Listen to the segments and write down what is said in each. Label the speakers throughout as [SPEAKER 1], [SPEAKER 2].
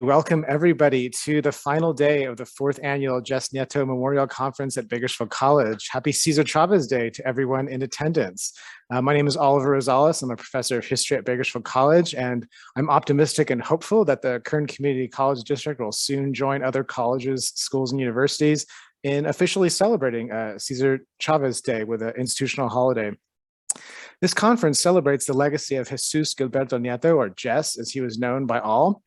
[SPEAKER 1] Welcome everybody to the final day of the 4th annual Jess Nieto Memorial Conference at Bakersfield College. Happy Cesar Chavez Day to everyone in attendance. My name is Oliver Rosales. I'm a professor of history at Bakersfield College, and I'm optimistic and hopeful that the Kern Community College District will soon join other colleges, schools, and universities in officially celebrating Cesar Chavez Day with an institutional holiday. This conference celebrates the legacy of Jesus Gilberto Nieto, or Jess, as he was known by all.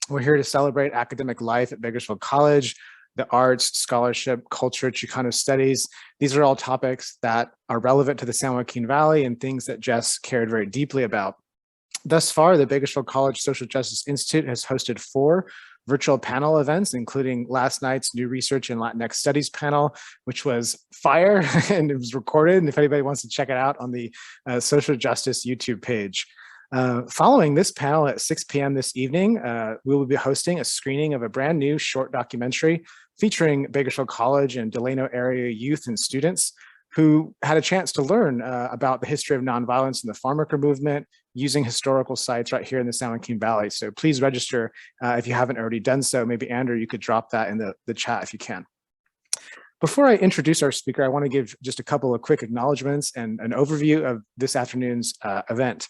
[SPEAKER 1] We're here to celebrate academic life at Bakersfield College, the arts, scholarship, culture, Chicano studies. These are all topics that are relevant to the San Joaquin Valley and things that Jess cared very deeply about. Thus far, the Bakersfield College Social Justice Institute has hosted 4 virtual panel events, including last night's New Research in Latinx Studies panel, which was fire and it was recorded. And if anybody wants to check it out on the Social Justice YouTube page. Following this panel at 6 p.m. this evening, we will be hosting a screening of a brand new short documentary featuring Bakersfield College and Delano area youth and students who had a chance to learn about the history of nonviolence in the Farmworker movement using historical sites right here in the San Joaquin Valley. So please register if you haven't already done so. Maybe Andrew, you could drop that in the chat if you can. Before I introduce our speaker, I want to give just a couple of quick acknowledgements and an overview of this afternoon's event.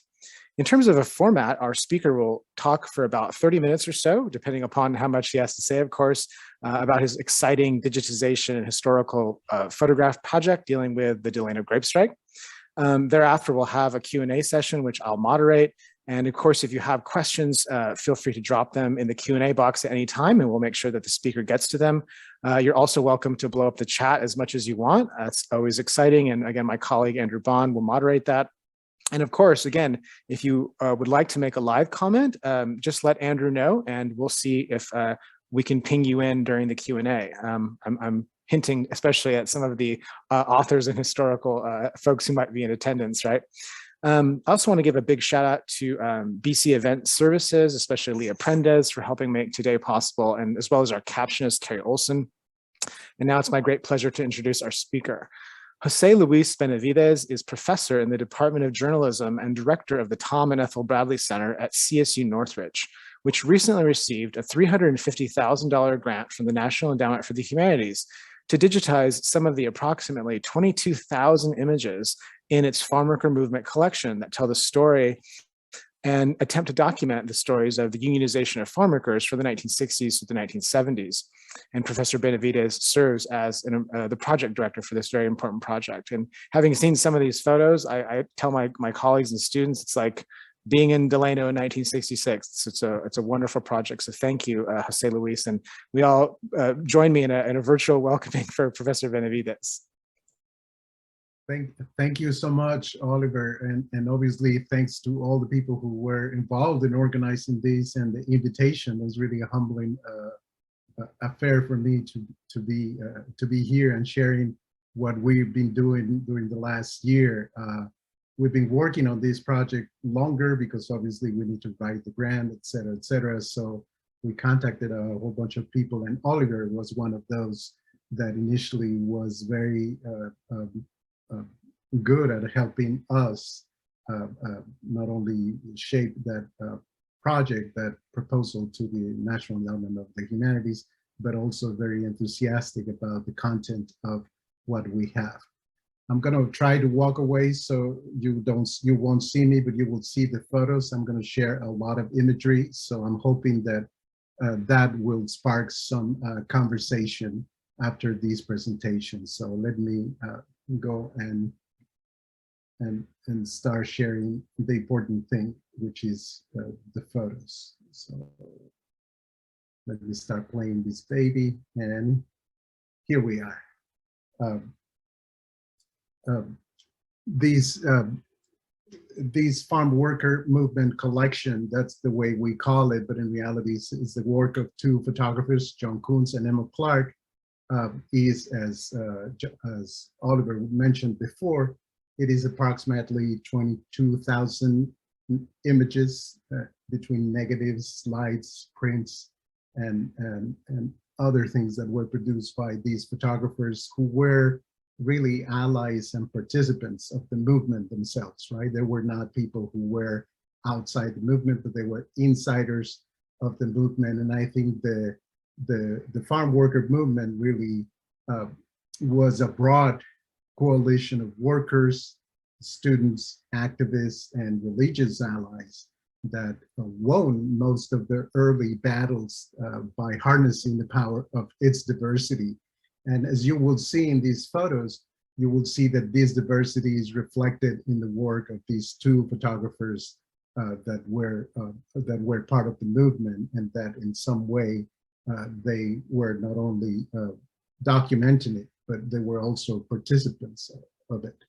[SPEAKER 1] In terms of a format, our speaker will talk for about 30 minutes or so, depending upon how much he has to say, of course, about his exciting digitization and historical photograph project dealing with the Delano grape strike. Thereafter, we'll have a Q&A session, which I'll moderate. And of course, if you have questions, feel free to drop them in the Q&A box at any time, and we'll make sure that the speaker gets to them. You're also welcome to blow up the chat as much as you want. That's always exciting. And again, my colleague, Andrew Bond, will moderate that. And of course, again, if you would like to make a live comment, just let Andrew know, and we'll see if we can ping you in during the Q&A. I'm hinting especially at some of the authors and historical folks who might be in attendance, right? I also want to give a big shout out to BC Event Services, especially Leah Prendez for helping make today possible, and as well as our captionist, Carrie Olson. And now it's my great pleasure to introduce our speaker. José Luis Benavides is professor in the Department of Journalism and director of the Tom and Ethel Bradley Center at CSUN Northridge, which recently received a $350,000 grant from the National Endowment for the Humanities to digitize some of the approximately 22,000 images in its Farmworker movement collection that tell the story and attempt to document the stories of the unionization of farmworkers from the 1960s to the 1970s. And Professor Benavides serves as the project director for this very important project. And having seen some of these photos, I tell my colleagues and students, it's like being in Delano in 1966. It's a wonderful project. So thank you, José Luis. And we all join me in a virtual welcoming for Professor Benavides.
[SPEAKER 2] Thank you so much, Oliver, and obviously thanks to all the people who were involved in organizing this, and the invitation was really a humbling affair for me to be here and sharing what we've been doing during the last year. We've been working on this project longer because obviously we need to write the grant, et cetera, et cetera. So we contacted a whole bunch of people, and Oliver was one of those that initially was very good at helping us not only shape that project, that proposal to the National Endowment of the Humanities, but also very enthusiastic about the content of what we have. I'm going to try to walk away so you won't see me, but you will see the photos. I'm going to share a lot of imagery, so I'm hoping that that will spark some conversation after these presentations. So let me go and start sharing the important thing, which is the photos. So let me start playing this baby, and here we are. These farm worker movement collection, that's the way we call it, but in reality it's the work of 2 photographers, John Kouns and Clarke, is, as Oliver mentioned before, it is approximately 22,000 images between negatives, slides, prints, and other things that were produced by these photographers who were really allies and participants of the movement themselves, right? They were not people who were outside the movement, but they were insiders of the movement. And I think the farm worker movement really was a broad coalition of workers, students, activists, and religious allies that won most of the early battles by harnessing the power of its diversity. And as you will see in these photos, you will see that this diversity is reflected in the work of these two photographers that were part of the movement, and that in some way they were not only documenting it, but they were also participants of it.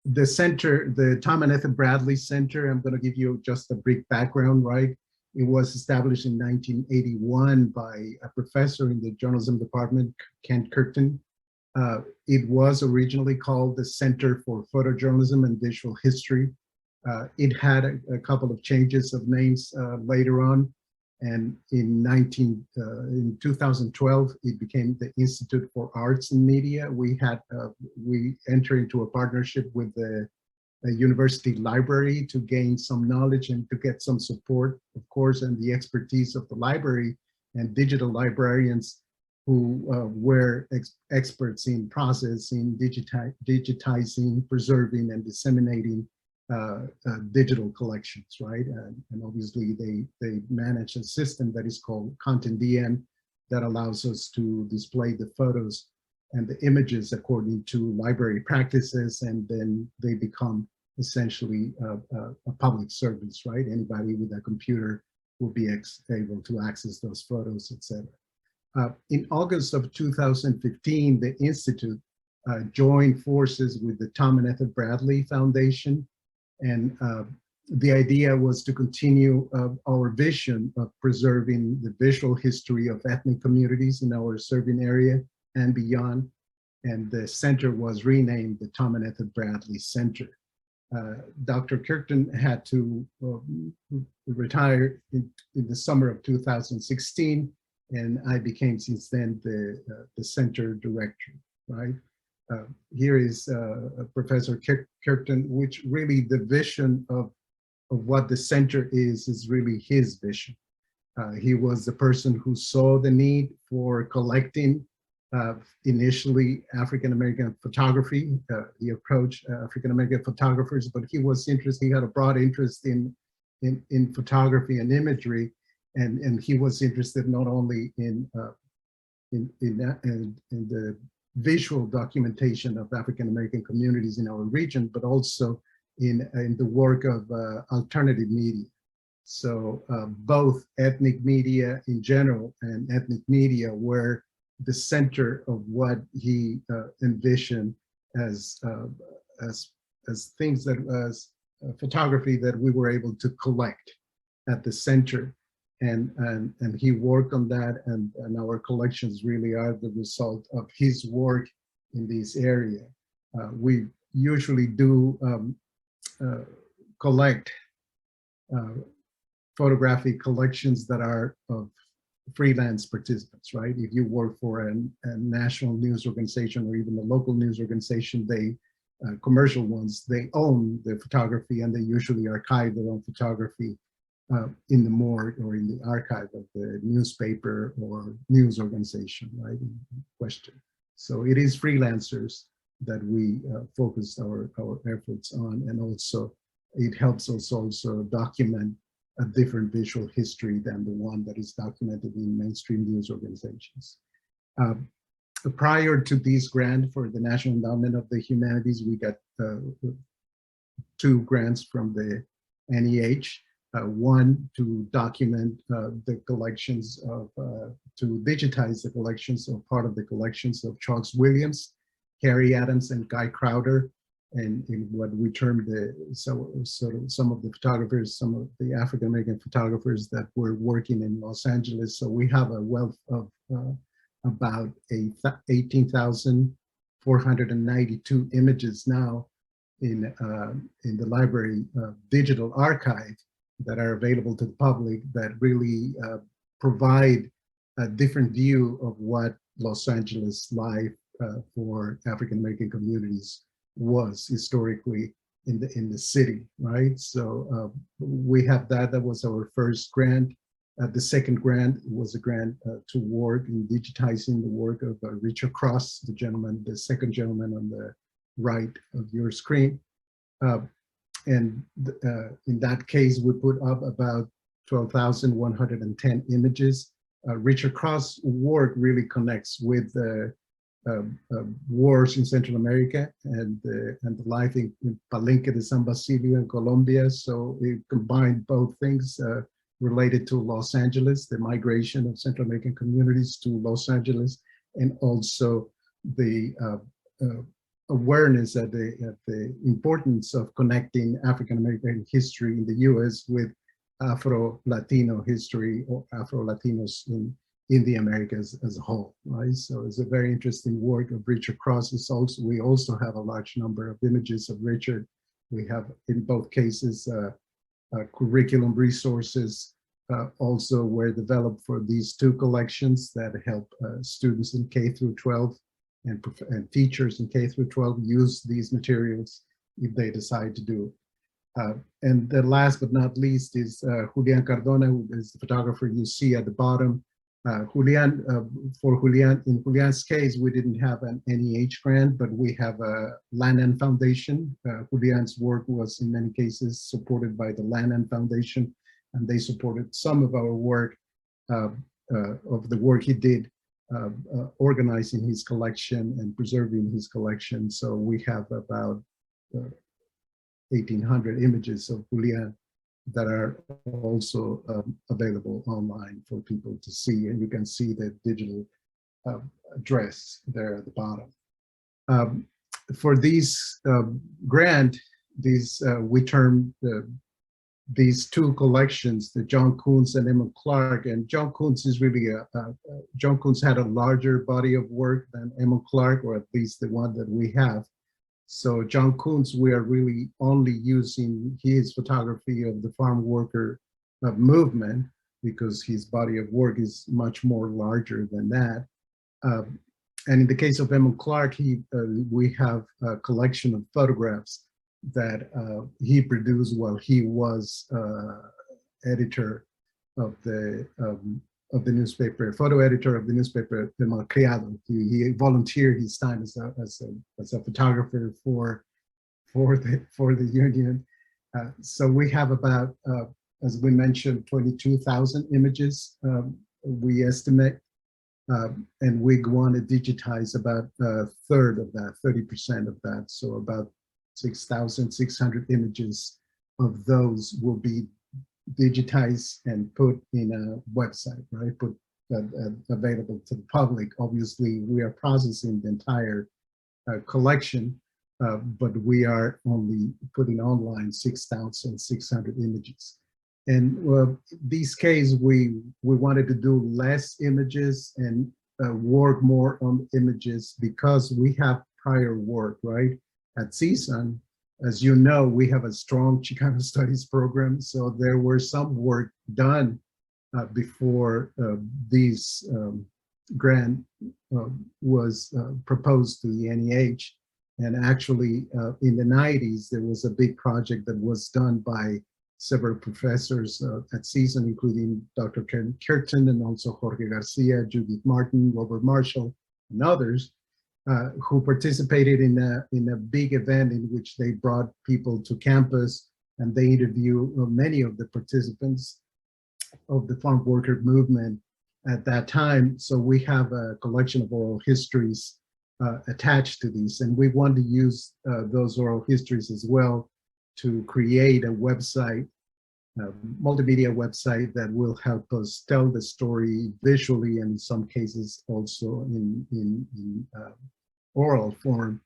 [SPEAKER 2] The center, the Tom and Ethel Bradley Center, I'm going to give you just a brief background, right? It was established in 1981 by a professor in the journalism department, Kent Curtin. It was originally called the Center for Photojournalism and Visual History. It had a couple of changes of names later on. And in 2012, it became the Institute for Arts and Media. We entered into a partnership with the university library to gain some knowledge and to get some support, of course, and the expertise of the library and digital librarians who were experts in processing, digitizing, preserving, and disseminating digital collections, right? And obviously they manage a system that is called Content DM that allows us to display the photos and the images according to library practices, and then they become essentially a public service, right? Anybody with a computer will be able to access those photos, etc. In August of 2015, the Institute joined forces with the Tom and Ethel Bradley Foundation. And the idea was to continue our vision of preserving the visual history of ethnic communities in our serving area and beyond. And the center was renamed the Tom and Ethel Bradley Center. Dr. Kirkton had to retire in the summer of 2016, and I became since then the center director, right? Here is Professor Kirkton, which really the vision of what the center is really his vision. He was the person who saw the need for collecting initially African-American photography. He approached African-American photographers, but he was interested, he had a broad interest in photography and imagery, and he was interested not only in the visual documentation of African-American communities in our region, but also in the work of alternative media. So both ethnic media in general and ethnic media were the center of what he envisioned as things that was photography that we were able to collect at the center. And he worked on that, and our collections really are the result of his work in this area. We usually do collect photographic collections that are of freelance participants, right? If you work for a national news organization or even a local news organization, they commercial ones, they own the photography and they usually archive their own photography in the morgue or in the archive of the newspaper or news organization, right, in question. So it is freelancers that we focus our efforts on, and also it helps us also document a different visual history than the one that is documented in mainstream news organizations. Prior to this grant for the National Endowment of the Humanities, we got 2 grants from the NEH. One to document the collections of, to digitize the collections of part of the collections of Charles Williams, Harry Adams, and Guy Crowder, and in what we term some of the photographers, some of the African-American photographers that were working in Los Angeles. So we have a wealth of about 18,492 images now in the library digital archive that are available to the public, that really provide a different view of what Los Angeles life for African-American communities was historically in the city, right? So we have that. That was our first grant. The second grant was a grant to work in digitizing the work of Richard Cross, the gentleman, the second gentleman on the right of your screen. And in that case, we put up about 12,110 images. Richard Cross' work really connects with the wars in Central America and the life in Palenque de San Basilio in Colombia. So it combined both things related to Los Angeles, the migration of Central American communities to Los Angeles, and also the awareness of the importance of connecting African American history in the US with Afro-Latino history or Afro-Latinos in the Americas as a whole, right? So it's a very interesting work of Richard Cross. We also have a large number of images of Richard. We have, in both cases, curriculum resources also were developed for these two collections that help students in K through 12 and teachers in K through 12 use these materials if they decide to do it. And the last but not least is Julian Cardona, who is the photographer you see at the bottom. In Julian's case, we didn't have an NEH grant, but we have a Lannan Foundation. Julian's work was in many cases supported by the Lannan Foundation, and they supported some of our work, of the work he did, organizing his collection and preserving his collection. So we have about 1,800 images of Julian that are also available online for people to see. And you can see the digital address there at the bottom. For these grant, we term these two collections, the John Kouns and Emma Clarke. And John Kouns is really John Kouns had a larger body of work than Emma Clarke, or at least the one that we have. So John Kouns, we are really only using his photography of the farm worker movement because his body of work is much more larger than that. And in the case of Emma Clarke, we have a collection of photographs that he produced while he was editor of the newspaper, photo editor of the newspaper El Malcriado. He volunteered his time as a photographer for the union. So we have about, as we mentioned, 22,000 images we estimate, and we want to digitize about a third of that, 30% of that. So about 6,600 images of those will be digitized and put in a website, right? Put available to the public. Obviously, we are processing the entire collection, but we are only putting online 6,600 images. And these cases, we wanted to do less images and work more on images because we have prior work, right? At CSUN, as you know, we have a strong Chicano studies program. So there were some work done before this grant was proposed to the NEH. And actually in the 90s, there was a big project that was done by several professors at CSUN, including Dr. Ken Kirton and also Jorge Garcia, Judith Martin, Robert Marshall, and others. Who participated in a big event in which they brought people to campus and they interviewed many of the participants of the farm worker movement at that time. So we have a collection of oral histories attached to these, and we want to use those oral histories as well to create a website, multimedia website that will help us tell the story visually and in some cases also in oral form,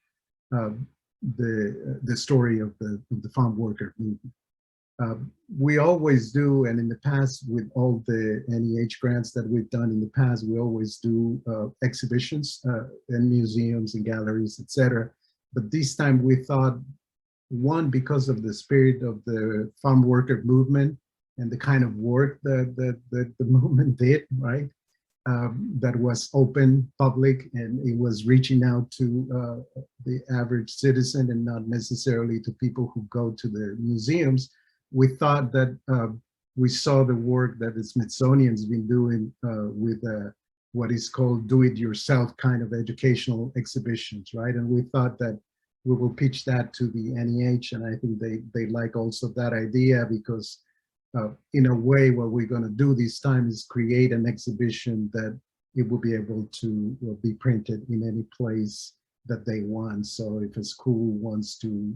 [SPEAKER 2] the story of the farm worker movement. We always do, and in the past with all the NEH grants that we've done in the past, we always do exhibitions in museums and galleries, etc. But this time we thought, one, because of the spirit of the farm worker movement and the kind of work that the movement did, right? that was open, public, and it was reaching out to the average citizen and not necessarily to people who go to the museums. We thought that we saw the work that the Smithsonian's been doing with what is called do-it-yourself kind of educational exhibitions, right? And we thought that we will pitch that to the NEH, and I think they like also that idea, because in a way, what we're going to do this time is create an exhibition that it will be able to be printed in any place that they want. So if a school wants to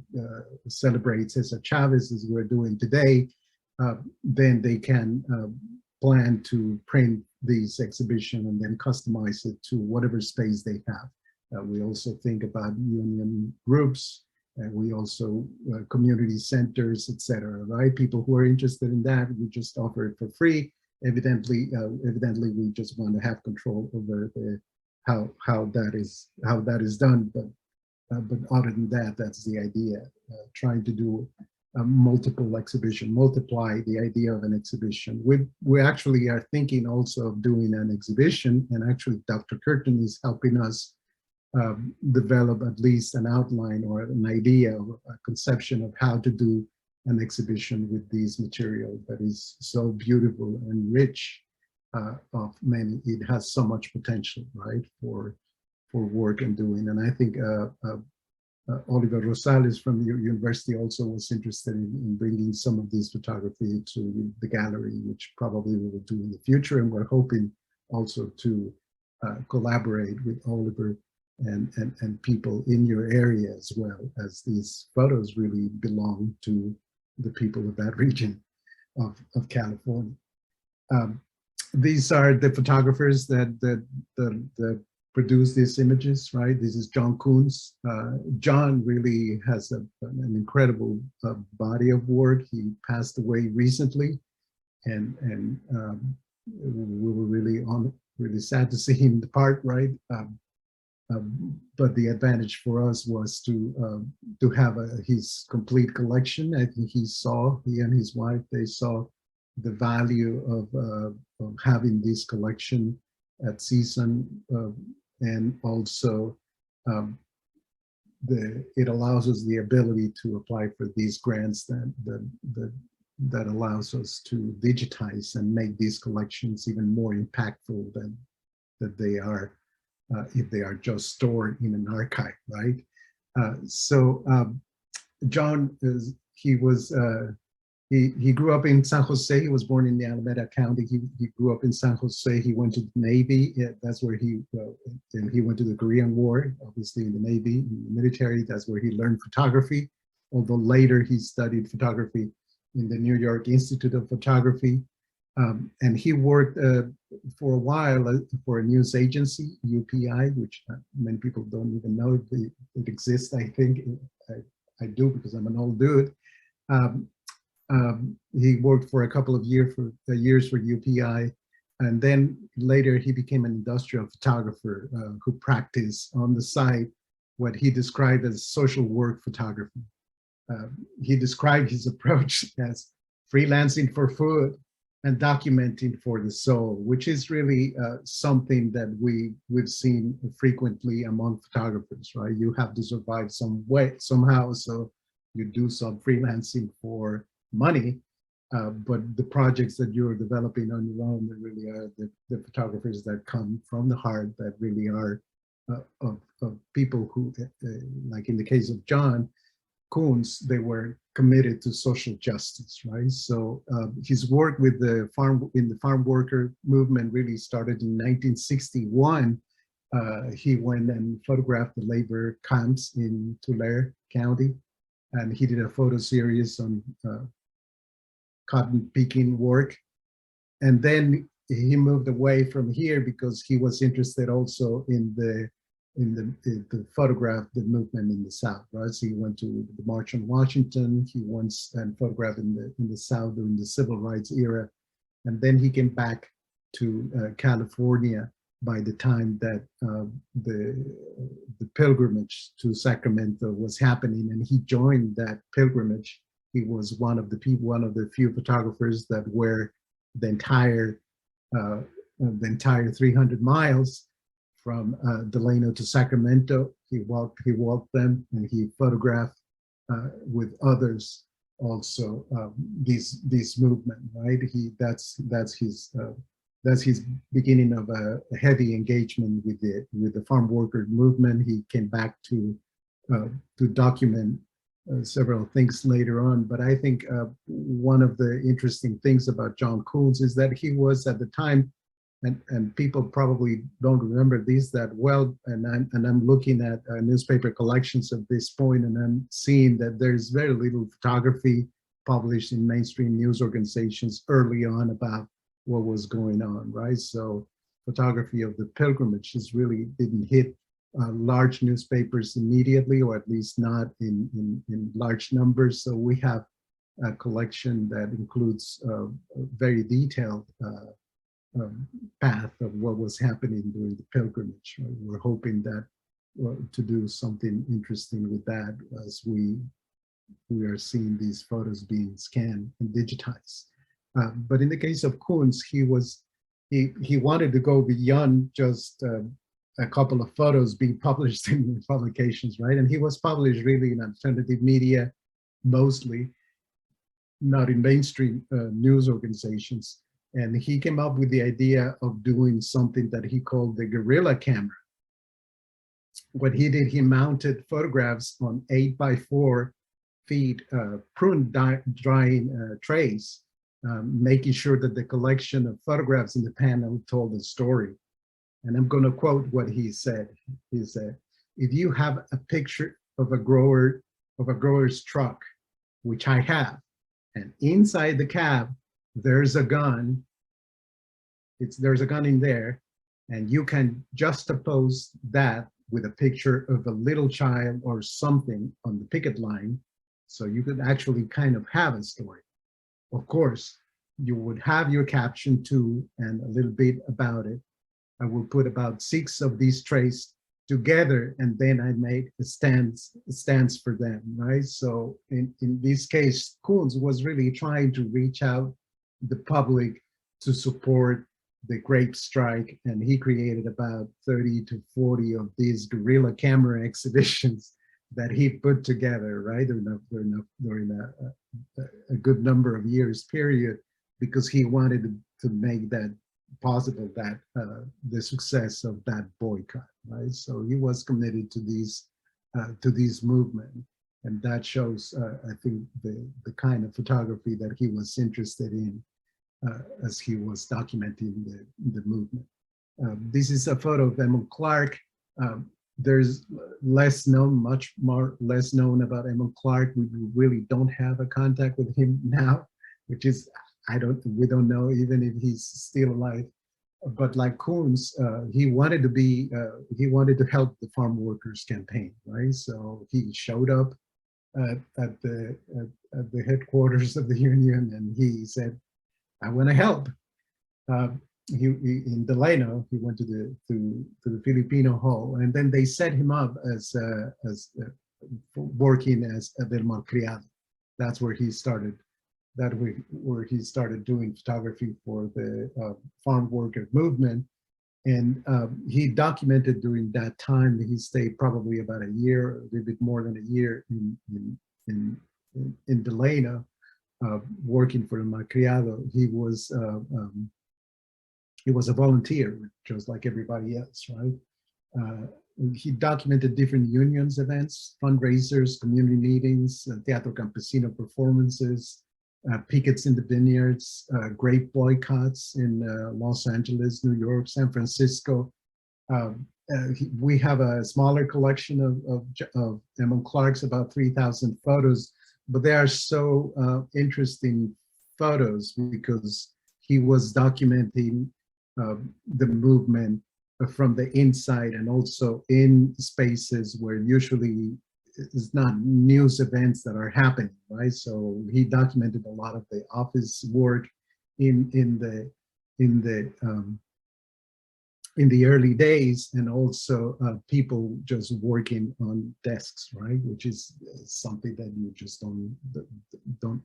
[SPEAKER 2] celebrate Cesar Chavez, as we're doing today, then they can plan to print this exhibition and then customize it to whatever space they have. We also think about union groups, and we also community centers, etc. Right? People who are interested in that, we just offer it for free. Evidently, we just want to have control over the how that is done. But other than that, that's the idea. Trying to do a multiple exhibition, multiply the idea of an exhibition. We actually are thinking also of doing an exhibition, and actually Dr. Curtin is helping us develop at least an outline or an idea, or a conception of how to do an exhibition with these materials that is so beautiful and rich of many. It has so much potential, right, for work and doing. And I think Oliver Rosales from your university also was interested in bringing some of this photography to the gallery, which probably we will do in the future. And we're hoping also to collaborate with Oliver and people in your area as well, as these photos really belong to the people of that region of California. These are the photographers that produce these images, right? This is John Kouns. John really has an incredible body of work. He passed away recently, and we were really sad to see him depart, right? But the advantage for us was to have his complete collection. I think he and his wife, they saw the value of having this collection at CSUN, and also it allows us the ability to apply for these grants that allows us to digitize and make these collections even more impactful than that they are if they are just stored in an archive, right? John he grew up in San Jose. He was born in the Alameda County. He grew up in San Jose. He went to the Navy. That's where and he went to the Korean War, obviously in the Navy, in the military. That's where he learned photography. Although later he studied photography in the New York Institute of Photography. And he worked for a while for a news agency, UPI, which many people don't even know it exists. I think I do, because I'm an old dude. He worked for a couple of years for UPI, and then later he became an industrial photographer who practiced on the side what he described as social work photography. He described his approach as freelancing for food and documenting for the soul, which is really something that we've seen frequently among photographers, right? You have to survive some way, somehow, so you do some freelancing for money, but the projects that you're developing on your own, that really are the photographers that come from the heart, that really are of people who, like in the case of John Kouns, they were committed to social justice, right? So his work with the Farmworker movement really started in 1961. He went and photographed the labor camps in Tulare County, and he did a photo series on cotton picking work. And then he moved away from here because he was interested also in the photograph the movement in the South, right? So he went to the March on Washington. He once and photographed in the South during the Civil Rights era, and then he came back to California by the time that the pilgrimage to Sacramento was happening, and he joined that pilgrimage. He was one of the few photographers that were the entire the entire 300 miles from Delano to Sacramento. He walked them, and he photographed with others also this movement, right? That's his beginning of a heavy engagement with the farm worker movement. He came back to document several things later on. But I think one of the interesting things about John Kouns is that he was at the time, and people probably don't remember this that well, and I'm looking at newspaper collections at this point, and I'm seeing that there's very little photography published in mainstream news organizations early on about what was going on, right? So photography of the pilgrimages really didn't hit large newspapers immediately, or at least not in large numbers. So we have a collection that includes a very detailed path of what was happening during the pilgrimage. Right? We're hoping that to do something interesting with that as we are seeing these photos being scanned and digitized. But in the case of Kouns, he wanted to go beyond just a couple of photos being published in publications, right? And he was published really in alternative media, mostly, not in mainstream news organizations. And he came up with the idea of doing something that he called the guerrilla camera. What he did, he mounted photographs on 8x4 feet prune drying trays, making sure that the collection of photographs in the panel told a story. And I'm going to quote what he said. He said, "If you have a picture of a grower's truck, which I have, and inside the cab there's a gun, there's a gun in there, and you can juxtapose that with a picture of a little child or something on the picket line, so you could actually kind of have a story. Of course, you would have your caption too, and a little bit about it. I will put about 6 of these trays together, and then I made a stance for them, right? So in this case, Kouns was really trying to reach out the public to support the grape strike, and he created about 30 to 40 of these guerrilla camera exhibitions that he put together, right? During a good number of years period, because he wanted to make that possible, that the success of that boycott, right? So he was committed to this movement, and that shows, I think, the kind of photography that he was interested in as he was documenting the movement. This is a photo of Emil Clarke. There's much more less known about Emil Clarke. We really don't have a contact with him now, which is, we don't know even if he's still alive. But like Kouns, he wanted to help the farm workers campaign, right? So he showed up at the headquarters of the union, and he said, "I want to help." In Delano, he went to the Filipino Hall, and then they set him up as working as a del malcriado. That's where he started. Where he started doing photography for the farm worker movement, and he documented during that time. He stayed probably about a year, a little bit more than a year in Delano, working for the malcriado. He was a volunteer, just like everybody else, right? He documented different unions events, fundraisers, community meetings, Teatro Campesino performances, pickets in the vineyards, grape boycotts in Los Angeles, New York, San Francisco. We have a smaller collection of Emil Clarke's, about 3,000 photos, but they are so interesting photos because he was documenting the movement from the inside, and also in spaces where usually it's not news events that are happening, right? So he documented a lot of the office work in the early days, and also people just working on desks, right? Which is something that you just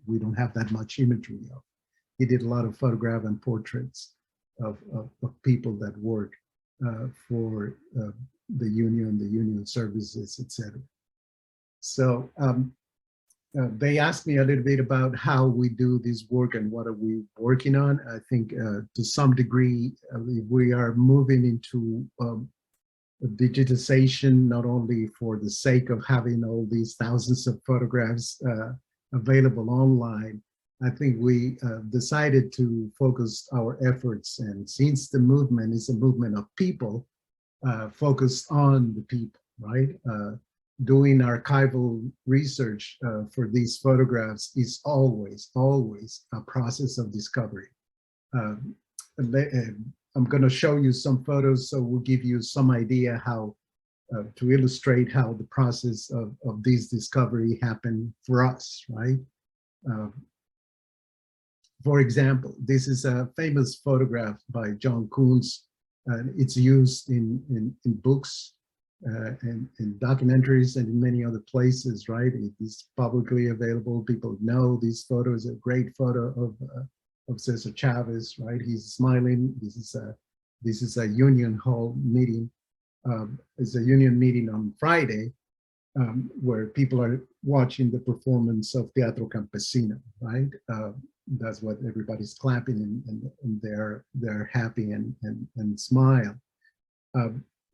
[SPEAKER 2] we don't have that much imagery of. He did a lot of photograph and portraits of people that work for the union services, etc. So they asked me a little bit about how we do this work and what are we working on. I think to some degree we are moving into digitization, not only for the sake of having all these thousands of photographs available online. I think we decided to focus our efforts, and since the movement is a movement of people, focused on the people, right? Doing archival research for these photographs is always a process of discovery. I'm going to show you some photos, so we'll give you some idea how to illustrate how the process of this discovery happened for us, right? For example, this is a famous photograph by John Kouns, and it's used in books and in documentaries and in many other places, right? It is publicly available. People know this photo is a great photo of Cesar Chavez, right? He's smiling. This is a union hall meeting. It's a union meeting on Friday where people are watching the performance of Teatro Campesino, right? That's what everybody's clapping and they're happy and smile.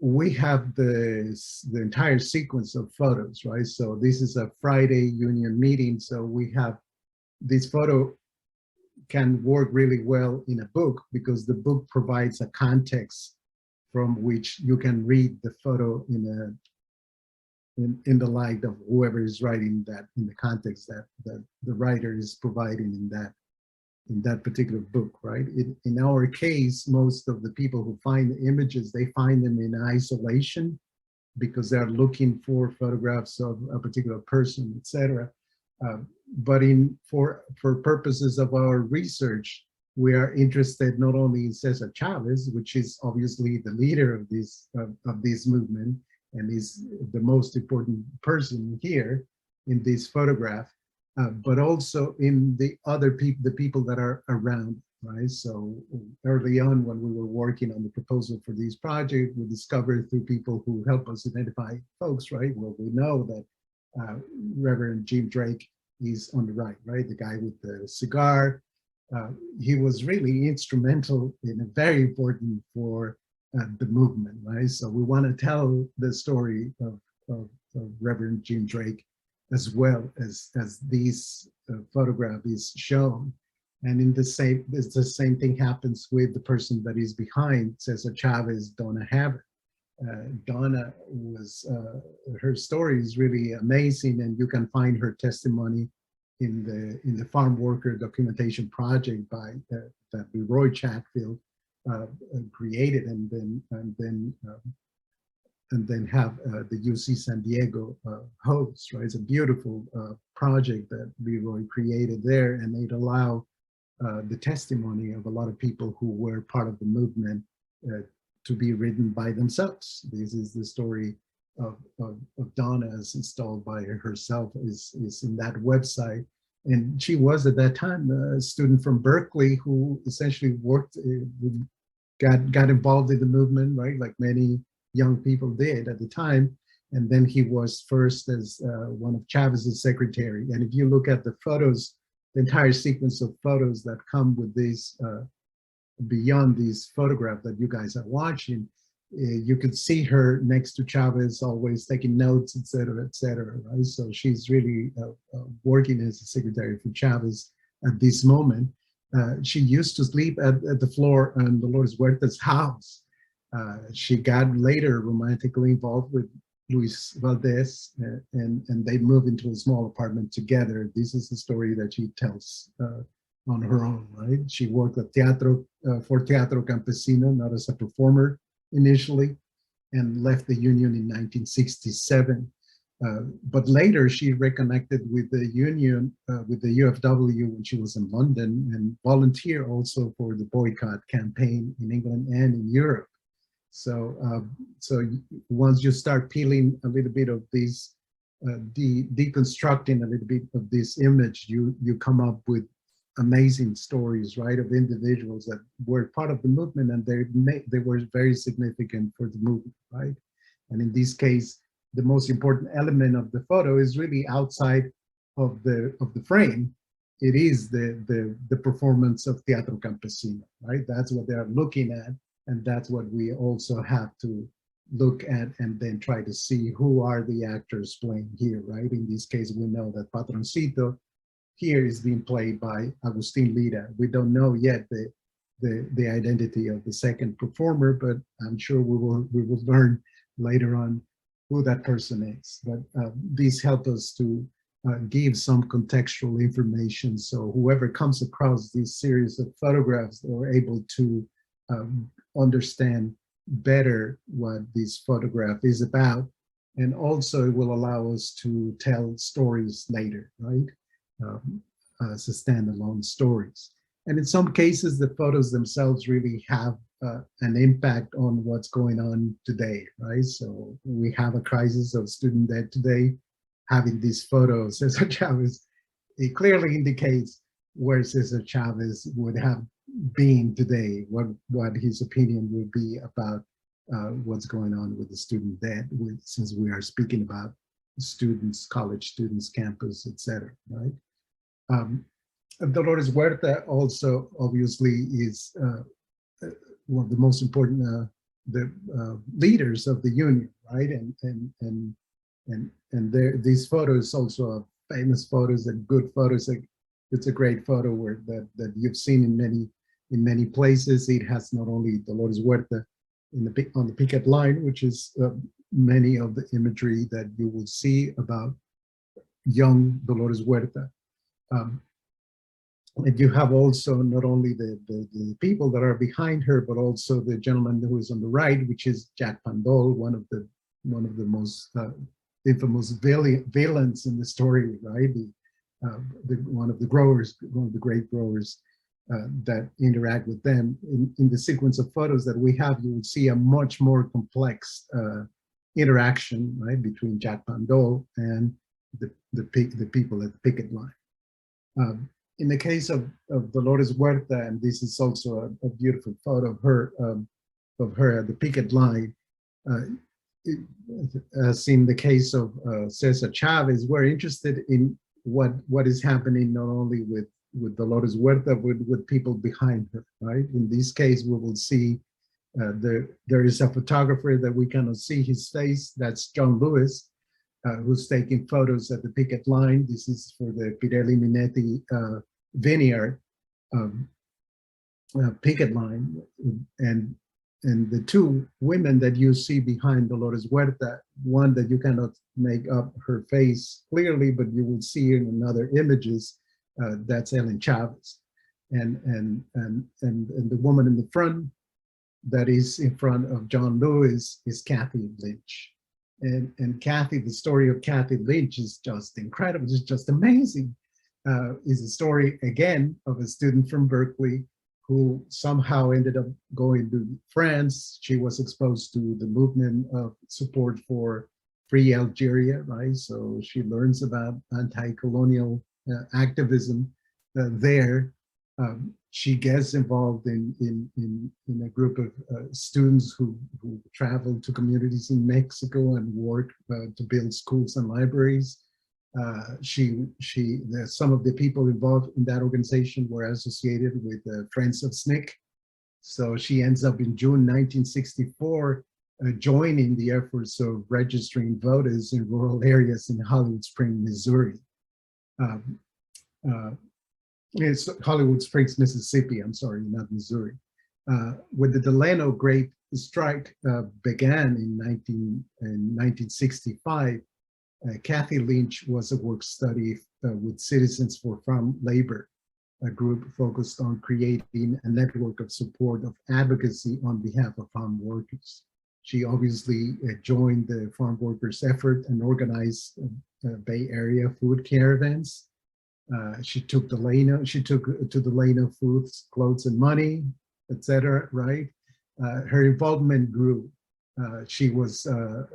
[SPEAKER 2] We have the entire sequence of photos, right? So this is a Friday union meeting. So we have this photo can work really well in a book because the book provides a context from which you can read the photo in the light of whoever is writing that, in the context that the writer is providing in that particular book, right? In our case, most of the people who find the images, they find them in isolation because they're looking for photographs of a particular person, etc. But for purposes of our research, we are interested not only in Cesar Chavez, which is obviously the leader of this movement and is the most important person here in this photograph, but also in the other people, the people that are around, right? So early on when we were working on the proposal for this project, we discovered through people who help us identify folks, right? Well, we know that Reverend Jim Drake is on the right, right? The guy with the cigar. He was really instrumental and very important for the movement, right? So we want to tell the story of Reverend Jim Drake as well as this photograph is shown. And in the same thing happens with the person that is behind Cesar Chavez, Donna Havert. Donna was, her story is really amazing, and you can find her testimony in the Farmworker documentation project by that Roy Chatfield created, and then have the UC San Diego host, right? It's a beautiful project that Leroy created there, and they'd allow the testimony of a lot of people who were part of the movement to be written by themselves. This is the story of Donna, as installed by herself, is in that website. And she was at that time a student from Berkeley who essentially worked, got involved in the movement, right? Like many young people did at the time. And then he was first as one of Chavez's secretary. And if you look at the photos, the entire sequence of photos that come with these, beyond these photographs that you guys are watching, you could see her next to Chavez, always taking notes, et cetera, right? So she's really working as a secretary for Chavez at this moment. She used to sleep at the floor on Dolores Huerta's house. She got later romantically involved with Luis Valdez, and they moved into a small apartment together. This is the story that she tells on her own, right? She worked at for Teatro Campesino, not as a performer initially, and left the union in 1967. But later she reconnected with the union, with the UFW when she was in London, and volunteered also for the boycott campaign in England and in Europe. So, once you start peeling a little bit of these, deconstructing a little bit of this image, you come up with amazing stories, right, of individuals that were part of the movement, and they were very significant for the movement, right? And in this case, the most important element of the photo is really outside of the frame. It is the performance of Teatro Campesino, right? That's what they're looking at, and that's what we also have to look at and then try to see who are the actors playing here, right? In this case, we know that Patroncito here is being played by Agustin Lira. We don't know yet the identity of the second performer, but I'm sure we will learn later on who that person is. But these help us to give some contextual information, so whoever comes across this series of photographs are able to understand better what this photograph is about, and also it will allow us to tell stories later, right? As standalone stories. And in some cases, the photos themselves really have an impact on what's going on today, right? So we have a crisis of student debt today. Having these photos, Cesar Chavez, it clearly indicates where Cesar Chavez would have been today, what his opinion would be about what's going on with the student debt, since we are speaking about students, college students, campus, etc., right? Dolores Huerta also obviously is one of the most important leaders of the union, right? And these photos also are famous photos and good photos. Like, it's a great photo that you've seen in many places. It has not only Dolores Huerta on the picket line, which is many of the imagery that you will see about young Dolores Huerta. And you have also not only the people that are behind her, but also the gentleman who is on the right, which is Jack Pandol, one of the most infamous villains in the story, right? One of the great growers that interact with them. In the sequence of photos that we have, you will see a much more complex interaction, right, between Jack Pandol and the people at the picket line. In the case of Dolores Huerta, and this is also a beautiful photo of her at the picket line. As in the case of Cesar Chavez, we're interested in what is happening not only with Dolores Huerta, but with people behind her, right? In this case, we will see there is a photographer that we cannot see his face. That's John Lewis, who's taking photos at the picket line. This is for the Pirelli Minetti vineyard picket line. And the two women that you see behind Dolores Huerta, one that you cannot make up her face clearly, but you will see in other images, that's Ellen Chavez. And the woman in the front that is in front of John Lewis is Kathy Lynch. And Kathy, the story of Kathy Lynch is just incredible. It's just amazing. Is a story, again, of a student from Berkeley who somehow ended up going to France. She was exposed to the movement of support for free Algeria, right? So she learns about anti-colonial activism there. She gets involved in a group of students who travel to communities in Mexico and work to build schools and libraries. Some of the people involved in that organization were associated with Friends of SNCC. So she ends up in June 1964 joining the efforts of registering voters in rural areas in Hollywood Springs, Missouri. It's Hollywood Springs, Mississippi, I'm sorry, not Missouri. When the Delano Great Strike began in 1965, Kathy Lynch was a work study with Citizens for Farm Labor, a group focused on creating a network of support of advocacy on behalf of farm workers. She obviously joined the farm workers effort and organized Bay Area food caravans. She took to Delano foods, clothes, and money, etc. Right? Her involvement grew. She was the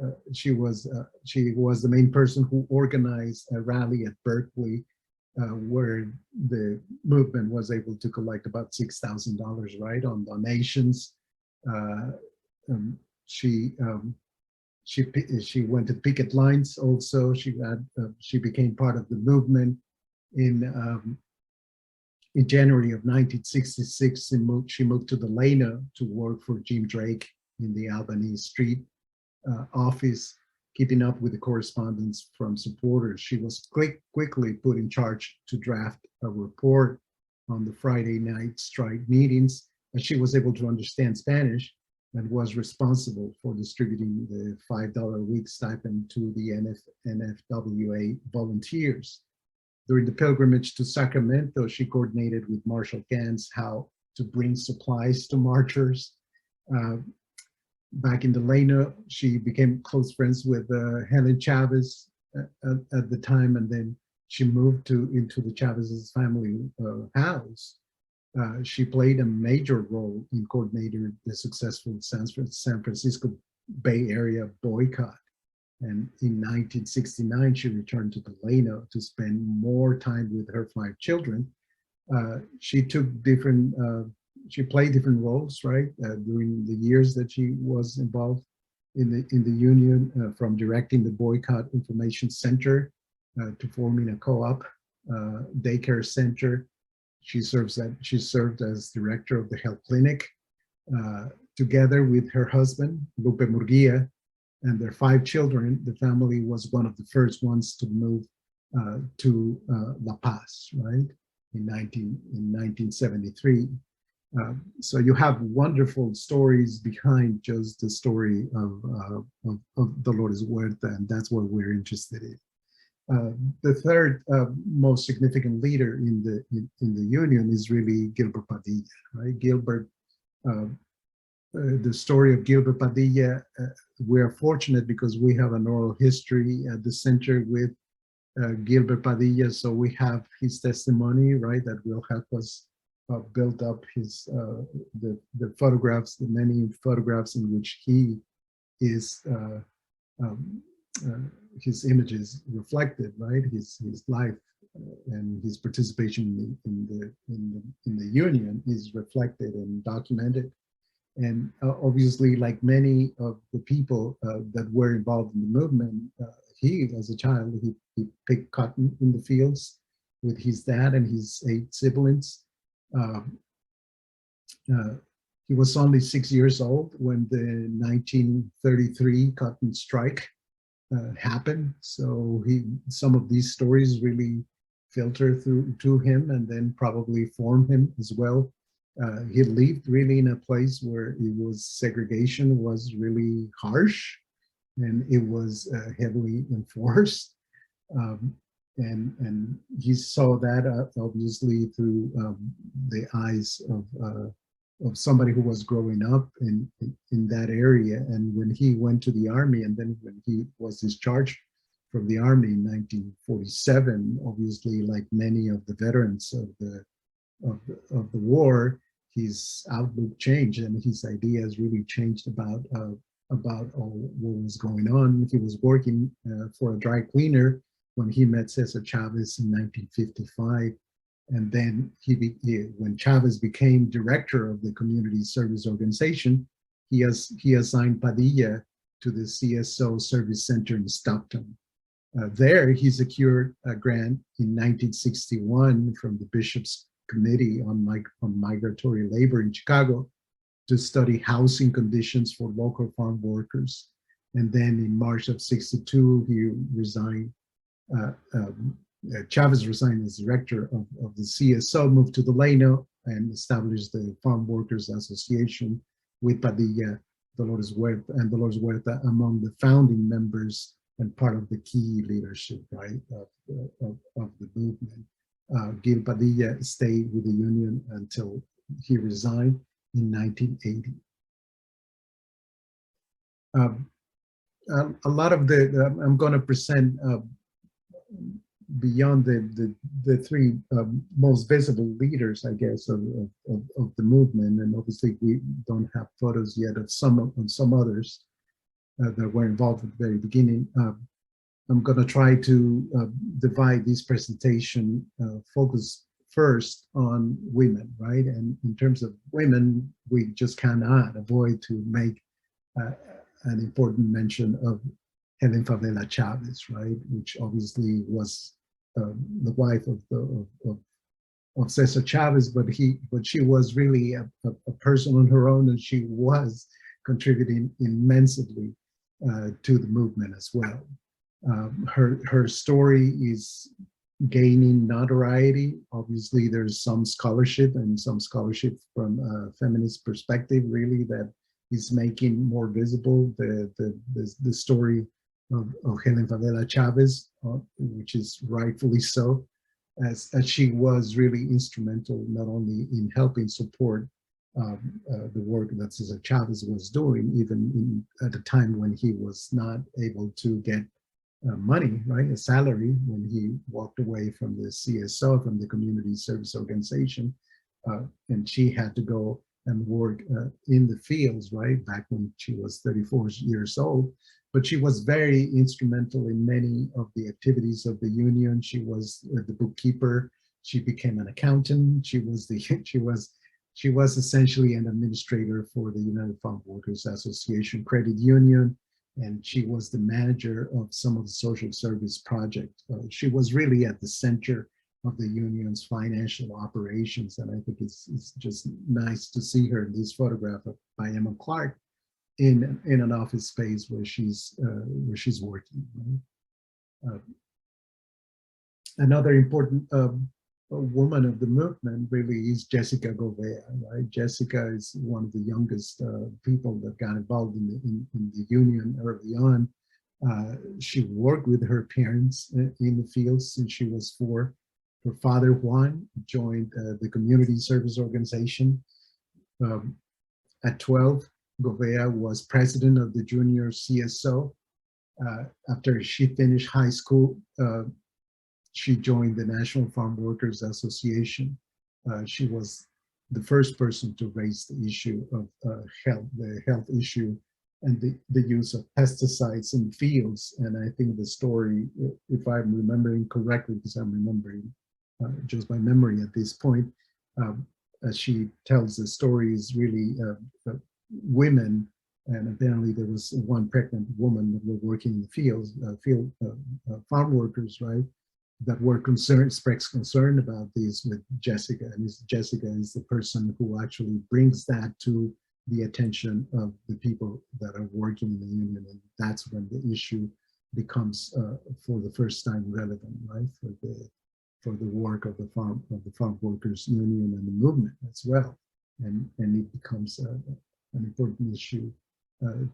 [SPEAKER 2] main person who organized a rally at Berkeley where the movement was able to collect about $6,000, right, on donations. Uh, um, she she went to picket lines. Also, she became part of the movement in January of 1966. She moved to Delano to work for Jim Drake in the Albany Street office, keeping up with the correspondence from supporters. She was quickly put in charge to draft a report on the Friday night strike meetings, and she was able to understand Spanish and was responsible for distributing the $5 a week stipend to the NFWA volunteers. During the pilgrimage to Sacramento, she coordinated with Marshall Gans how to bring supplies to marchers. Back in Delano, she became close friends with Helen Chavez at the time, and then she moved into the Chavez's family house. She played a major role in coordinating the successful San Francisco Bay Area boycott. And in 1969, she returned to Delano to spend more time with her 5 children. She played different roles, right, during the years that she was involved in the union, from directing the Boycott Information Center to forming a co-op daycare center. She served as director of the health clinic, together with her husband, Lupe Murguia, and their 5 children. The family was one of the first ones to move to La Paz, right, in 1973. So you have wonderful stories behind just the story of Dolores Huerta, and that's what we're interested in. The third most significant leader in the union is really Gilbert Padilla, right? Gilbert, the story of Gilbert Padilla, we're fortunate because we have an oral history at the center with Gilbert Padilla, so we have his testimony, right, that will help us build up his the photographs, the many photographs in which he is his images reflected, right? His life and his participation in the union is reflected and documented. And obviously, like many of the people that were involved in the movement, he, as a child, he picked cotton in the fields with his dad and his 8 siblings. He was only 6 years old when the 1933 cotton strike happened. So some of these stories really filter through to him and then probably form him as well. He lived really in a place where segregation was really harsh and it was heavily enforced. And he saw that obviously through the eyes of somebody who was growing up in that area. And when he went to the army, and then when he was discharged from the army in 1947, obviously, like many of the veterans of the war, his outlook changed and his ideas really changed about all what was going on. He was working for a dry cleaner when he met Cesar Chavez in 1955. And then when Chavez became director of the community service organization, he assigned Padilla to the CSO Service Center in Stockton. There, he secured a grant in 1961 from the Bishop's Committee on Migratory Labor in Chicago to study housing conditions for local farm workers. And then in March of '62, he resigned. Chavez resigned as director of the CSO, moved to Delano, and established the Farm Workers Association with Padilla, Dolores Huerta among the founding members and part of the key leadership, right, of the movement. Gil Padilla stayed with the union until he resigned in 1980. A lot of I'm going to present beyond the 3 most visible leaders, I guess, of the movement, and obviously we don't have photos yet of some others that were involved at the very beginning. I'm going to try to divide this presentation, focus first on women, right? And in terms of women, we just cannot avoid to make an important mention of Helen Favela Chavez, right? Which obviously was the wife of Cesar Chavez, but she was really a person on her own, and she was contributing immensely to the movement as well. Her story is gaining notoriety. Obviously, there's some scholarship from a feminist perspective, really, that is making more visible the story of Helen Favela Chavez, which is rightfully so, as she was really instrumental not only in helping support the work that Cesar Chavez was doing, even at a time when he was not able to get money, right, a salary, when he walked away from the CSO, from the Community Service Organization, and she had to go and work in the fields, right, back when she was 34 years old. But she was very instrumental in many of the activities of the union. She was the bookkeeper. She became an accountant. She was essentially an administrator for the United Farmworkers Association Credit Union, and she was the manager of some of the social service projects. She was really at the center of the union's financial operations, and I think it's just nice to see her in this photograph by Emma Clarke in an office space where she's working. Right? Another important woman of the movement really is Jessica Govea, right? Jessica is one of the youngest people that got involved in the union early on. She worked with her parents in the fields since she was 4. Her father, Juan, joined the Community Service Organization. At 12, Govea was president of the junior CSO. After she finished high school, she joined the National Farm Workers Association. She was the first person to raise the issue of the health issue and the use of pesticides in fields. And I think the story, if I'm remembering correctly, because I'm remembering just by memory at this point, as she tells the story, is really women, and apparently there was one pregnant woman that were working in the fields, farm workers, right, that were expressed concern about this with Jessica. And Jessica is the person who actually brings that to the attention of the people that are working in the union. And that's when the issue becomes, for the first time, relevant, right, for the work of the farm workers union and the movement as well. And it becomes an important issue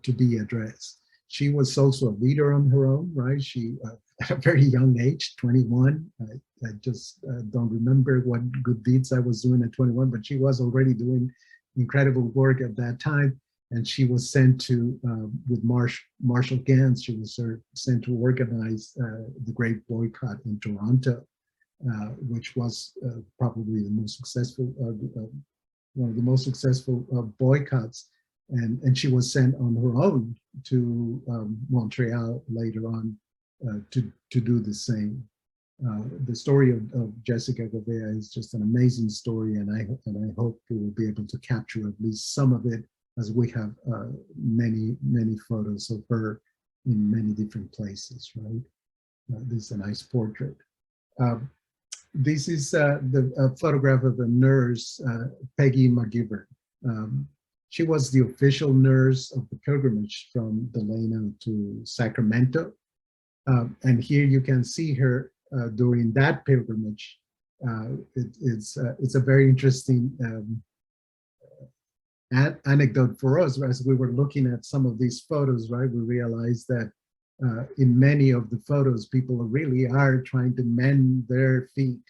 [SPEAKER 2] to be addressed. She was also a leader on her own, right? She, at a very young age, 21, I just don't remember what good deeds I was doing at 21, but she was already doing incredible work at that time. And she was sent to, with Marshall Gans, she was sent to organize the Great Boycott in Toronto, which was probably the most successful, one of the most successful boycotts. And she was sent on her own to Montreal later on to do the same. The story of Jessica Govea is just an amazing story, and I hope we will be able to capture at least some of it, as we have many photos of her in many different places. Right? This is a nice portrait. This is a photograph of a nurse, Peggy McGivern. She was the official nurse of the pilgrimage from Delano to Sacramento. And here you can see her during that pilgrimage. It's a very interesting anecdote for us. As we were looking at some of these photos, right, we realized that in many of the photos, people really are trying to mend their feet.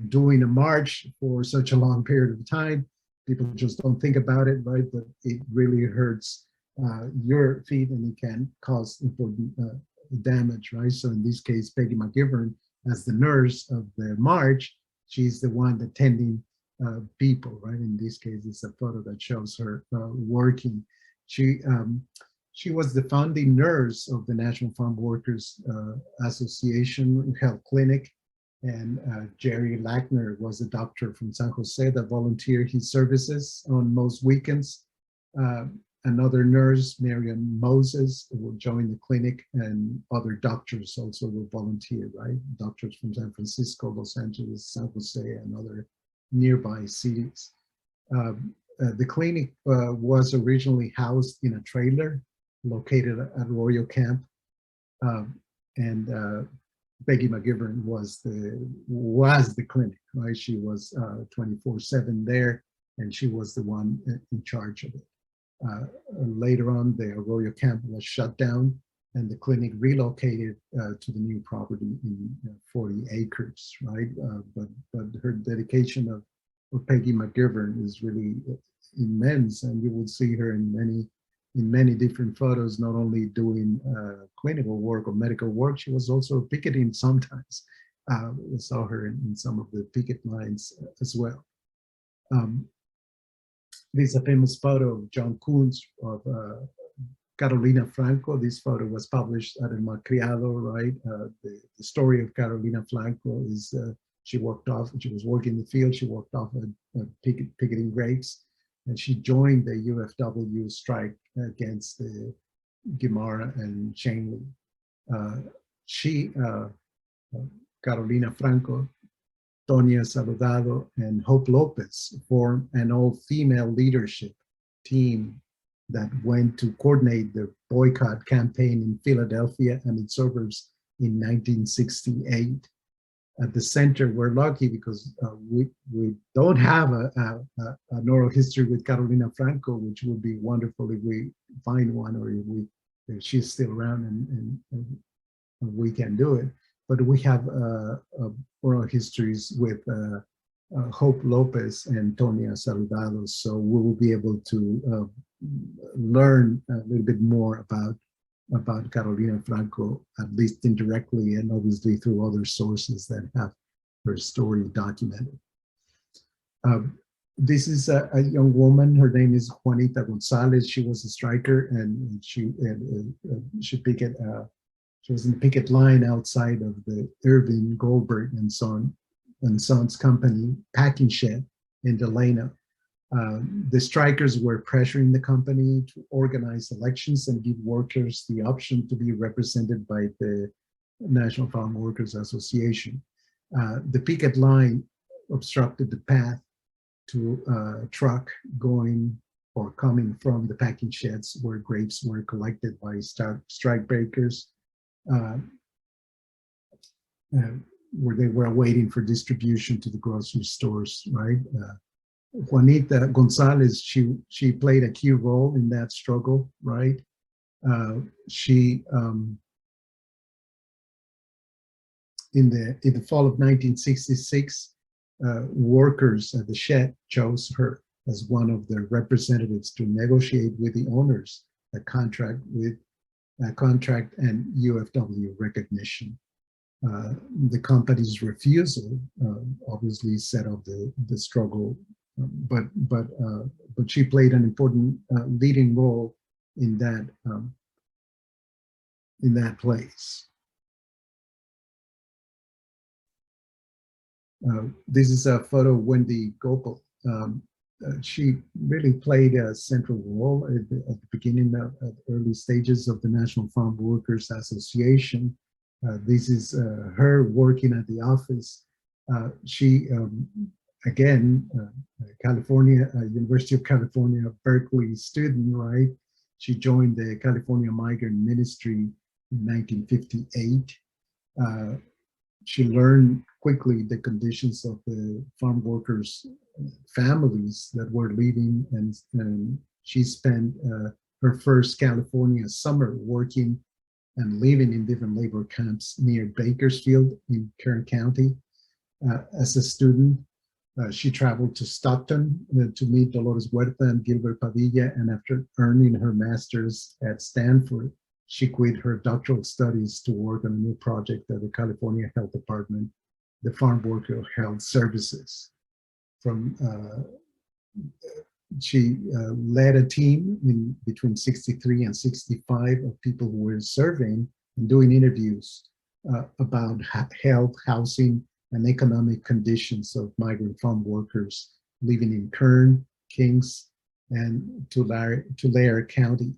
[SPEAKER 2] Doing a march for such a long period of time, people just don't think about it, right? But it really hurts your feet, and it can cause important damage, right? So in this case, Peggy McGivern, as the nurse of the march, she's the one attending people, right? In this case, it's a photo that shows her working. She She was the founding nurse of the National Farm Workers Association Health Clinic, and Jerry Lackner was a doctor from San Jose that volunteered his services on most weekends. Another nurse, Marian Moses, will join the clinic, and other doctors also will volunteer, right? Doctors from San Francisco, Los Angeles, San Jose, and other nearby cities. The clinic was originally housed in a trailer located at Royal Camp, and Peggy McGivern was the clinic, right? She was 24/7 there, and she was the one in charge of it. Later on, the Royal Camp was shut down, and the clinic relocated to the new property in 40 acres, right? But her dedication of Peggy McGivern is really immense, and you will see her in many different photos, not only doing clinical work or medical work. She was also picketing sometimes. We saw her in some of the picket lines as well. This is a famous photo of John Kouns of Carolina Franco. This photo was published at El Malcriado, right? The story of Carolina Franco is she was working in the field, she walked off at picketing grapes, and she joined the UFW strike against the Guimara and Chainley. Carolina Franco, Tonia Saludado, and Hope Lopez formed an all-female leadership team that went to coordinate the boycott campaign in Philadelphia and its suburbs in 1968. At the center, we're lucky because we don't have an oral history with Carolina Franco, which would be wonderful if we find one, or if she's still around and we can do it. But we have oral histories with Hope Lopez and Tonia Saludado, so we will be able to learn a little bit more about Carolina Franco, at least indirectly, and obviously through other sources that have her story documented. This is a young woman. Her name is Juanita Gonzalez. She was a striker, and she was in the picket line outside of the Irving Goldberg and Sons Company packing shed in Delano. The strikers were pressuring the company to organize elections and give workers the option to be represented by the National Farm Workers Association. The picket line obstructed the path to a truck going or coming from the packing sheds where grapes were collected by strike breakers, where they were waiting for distribution to the grocery stores, right? Juanita Gonzalez, she played a key role in that struggle, right? In the fall of 1966, workers at the shed chose her as one of their representatives to negotiate with the owners a contract and UFW recognition. The company's refusal obviously set up the struggle, but she played an important leading role in that place. This is a photo of Wendy Gopal. She really played a central role at the beginning of the early stages of the National Farm Workers Association. This is her working at the office. She, again, California, University of California, Berkeley student, right? She joined the California Migrant Ministry in 1958. She learned quickly the conditions of the farm workers' families that were leaving, and she spent her first California summer working and living in different labor camps near Bakersfield in Kern County. As a student, she traveled to Stockton to meet Dolores Huerta and Gilbert Padilla, and after earning her master's at Stanford, she quit her doctoral studies to work on a new project at the California Health Department, the Farm Worker Health Services. From She led a team in between 63 and 65 of people who were surveying and doing interviews about health, housing, and economic conditions of migrant farm workers living in Kern, Kings, and Tulare County,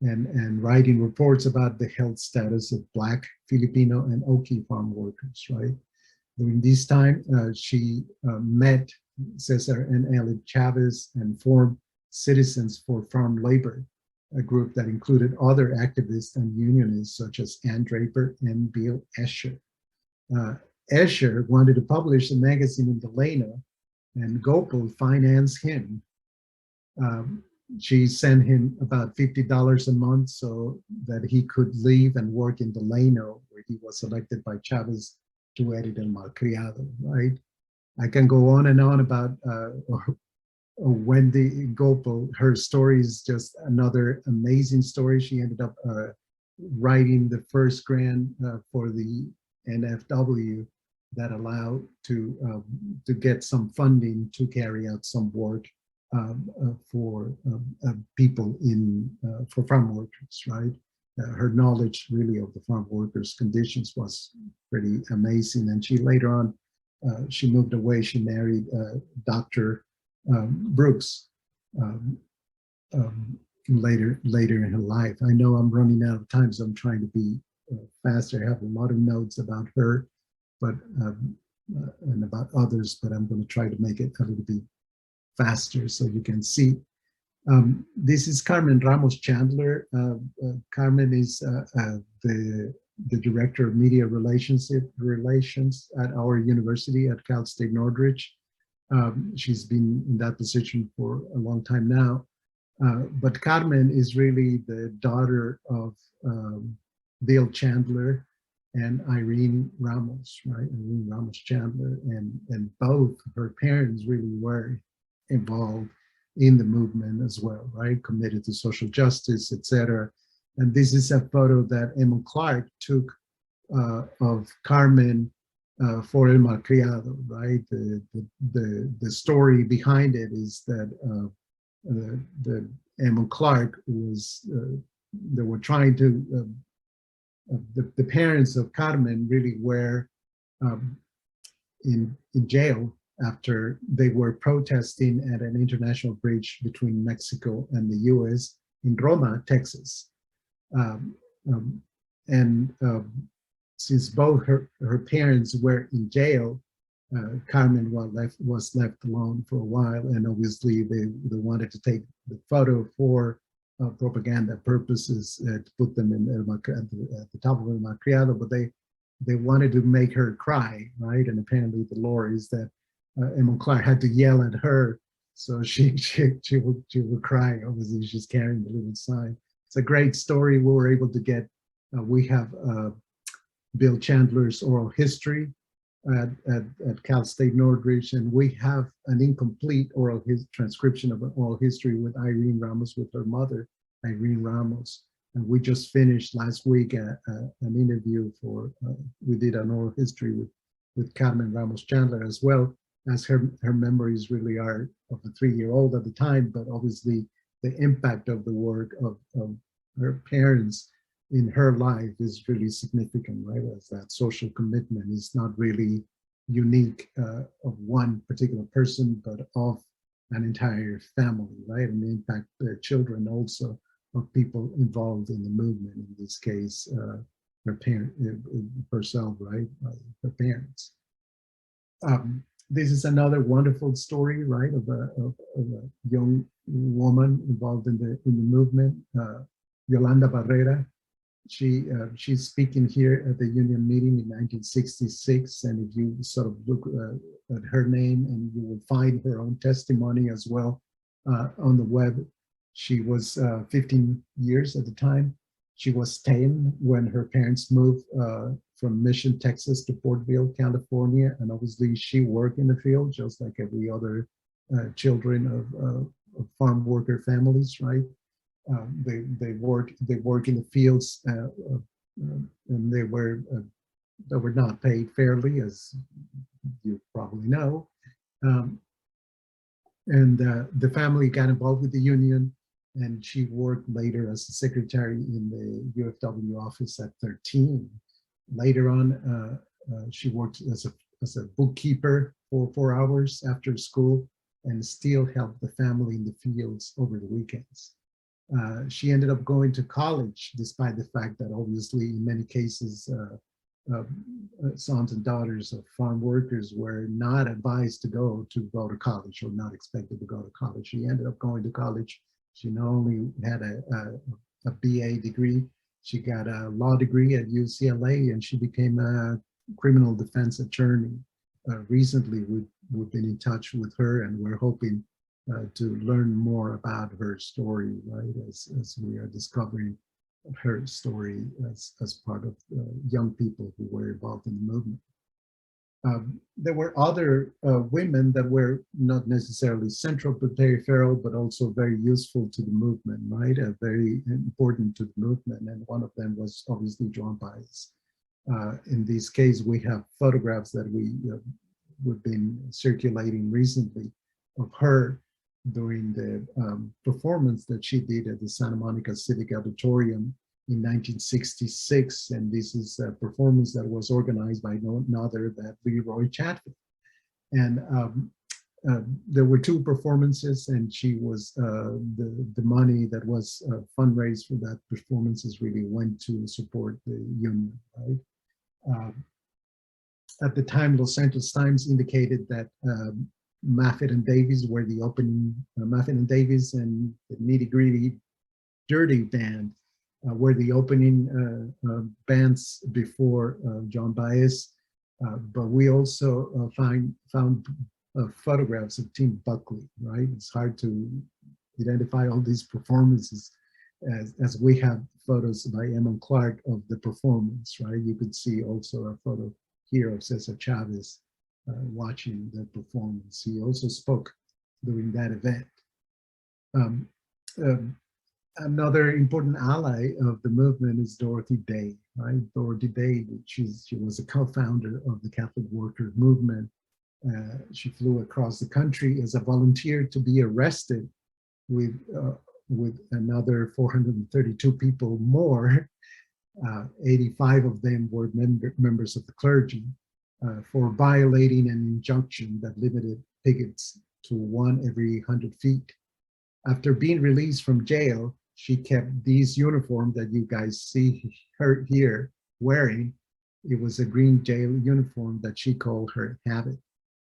[SPEAKER 2] and writing reports about the health status of Black, Filipino, and Okie farm workers, right? During this time, she met Cesar and Elliot Chavez and formed Citizens for Farm Labor, a group that included other activists and unionists such as Ann Draper and Bill Escher. Escher wanted to publish a magazine in Delano, and Gopal financed him. She sent him about $50 a month so that he could leave and work in Delano, where he was selected by Chavez to edit El Malcriado, right? I can go on and on about Wendy Gopal. Her story is just another amazing story. She ended up writing the first grant for the NFW that allowed to get some funding to carry out some work for people for farm workers, right? Her knowledge really of the farm workers' conditions was pretty amazing. And she later on, she moved away. She married Dr. Brooks later in her life. I know I'm running out of time, so I'm trying to be faster. I have a lot of notes about her, but and about others, but I'm going to try to make it a little bit faster so you can see. This is Carmen Ramos Chandler. Carmen is the director of media relations at our university at Cal State Northridge. She's been in that position for a long time now. But Carmen is really the daughter of Bill Chandler and Irene Ramos, right? Irene Ramos Chandler, and both her parents really were involved in the movement as well, right? Committed to social justice, etc. And this is a photo that Emma Clarke took of Carmen for El Malcriado, right? The story behind it is that the Emma Clarke was, they were trying to, the parents of Carmen really were in jail after they were protesting at an international bridge between Mexico and the US in Roma, Texas. Since both her parents were in jail, Carmen was left alone for a while, and obviously they wanted to take the photo for propaganda purposes to put them in at the top of El Malcriado, but they wanted to make her cry, right? And apparently the lore is that Emma Clarke had to yell at her, so she would cry. Obviously, she's carrying the little sign. It's a great story. We were able to get. We have Bill Chandler's oral history at Cal State Northridge, and we have an incomplete transcription of an oral history with Irene Ramos, with her mother, Irene Ramos. And we just finished last week an interview for. We did an oral history with Carmen Ramos Chandler, as well as her memories really are of a 3-year-old at the time, but obviously the impact of the work of her parents in her life is really significant, right? As that social commitment is not really unique of one particular person, but of an entire family, right? And impact their children also, of people involved in the movement, in this case, her parent, herself, right? Her parents. This is another wonderful story, right, of a young woman involved in the movement, Yolanda Barrera. She's speaking here at the union meeting in 1966, and if you sort of look at her name, and you will find her own testimony as well on the web. She was 15 years at the time. She was 10 when her parents moved from Mission, Texas to Portville, California. And obviously she worked in the field just like every other children of farm worker families, right? They work in the fields and they were not paid fairly, as you probably know. And the family got involved with the union, and she worked later as a secretary in the UFW office at 13. Later on, she worked as a bookkeeper for 4 hours after school and still helped the family in the fields over the weekends. She ended up going to college, despite the fact that obviously in many cases, sons and daughters of farm workers were not advised to go to college or not expected to go to college. She ended up going to college. She not only had a BA degree, she got a law degree at UCLA, and she became a criminal defense attorney. Recently, we've been in touch with her, and we're hoping to learn more about her story, right, as we are discovering her story as part of young people who were involved in the movement. There were other women that were not necessarily central but peripheral, but also very useful to the movement, right? Very important to the movement. And one of them was obviously Joan Baez. In this case, we have photographs that we've been circulating recently of her during the performance that she did at the Santa Monica Civic Auditorium in 1966, and this is a performance that was organized by none other than Leroy Chatfield. And there were 2 performances, and she was the money that was fundraised for that performances really went to support the union, right? At the time, Los Angeles Times indicated that Maffitt and Davies were the opening, Maffitt and Davies and the Nitty Gritty Dirty Band were the opening bands before Joan Baez, but we also found photographs of Tim Buckley, right? It's hard to identify all these performances as we have photos by Emma Clarke of the performance, right? You could see also a photo here of Cesar Chavez watching the performance. He also spoke during that event. Another important ally of the movement is Dorothy Day, right? Dorothy Day, she was a co-founder of the Catholic Worker Movement. She flew across the country as a volunteer to be arrested with another 432 people more. 85 of them were members of the clergy for violating an injunction that limited pickets to 1 every 100 feet. After being released from jail, she kept this uniform that you guys see her here wearing. It was a green jail uniform that she called her habit,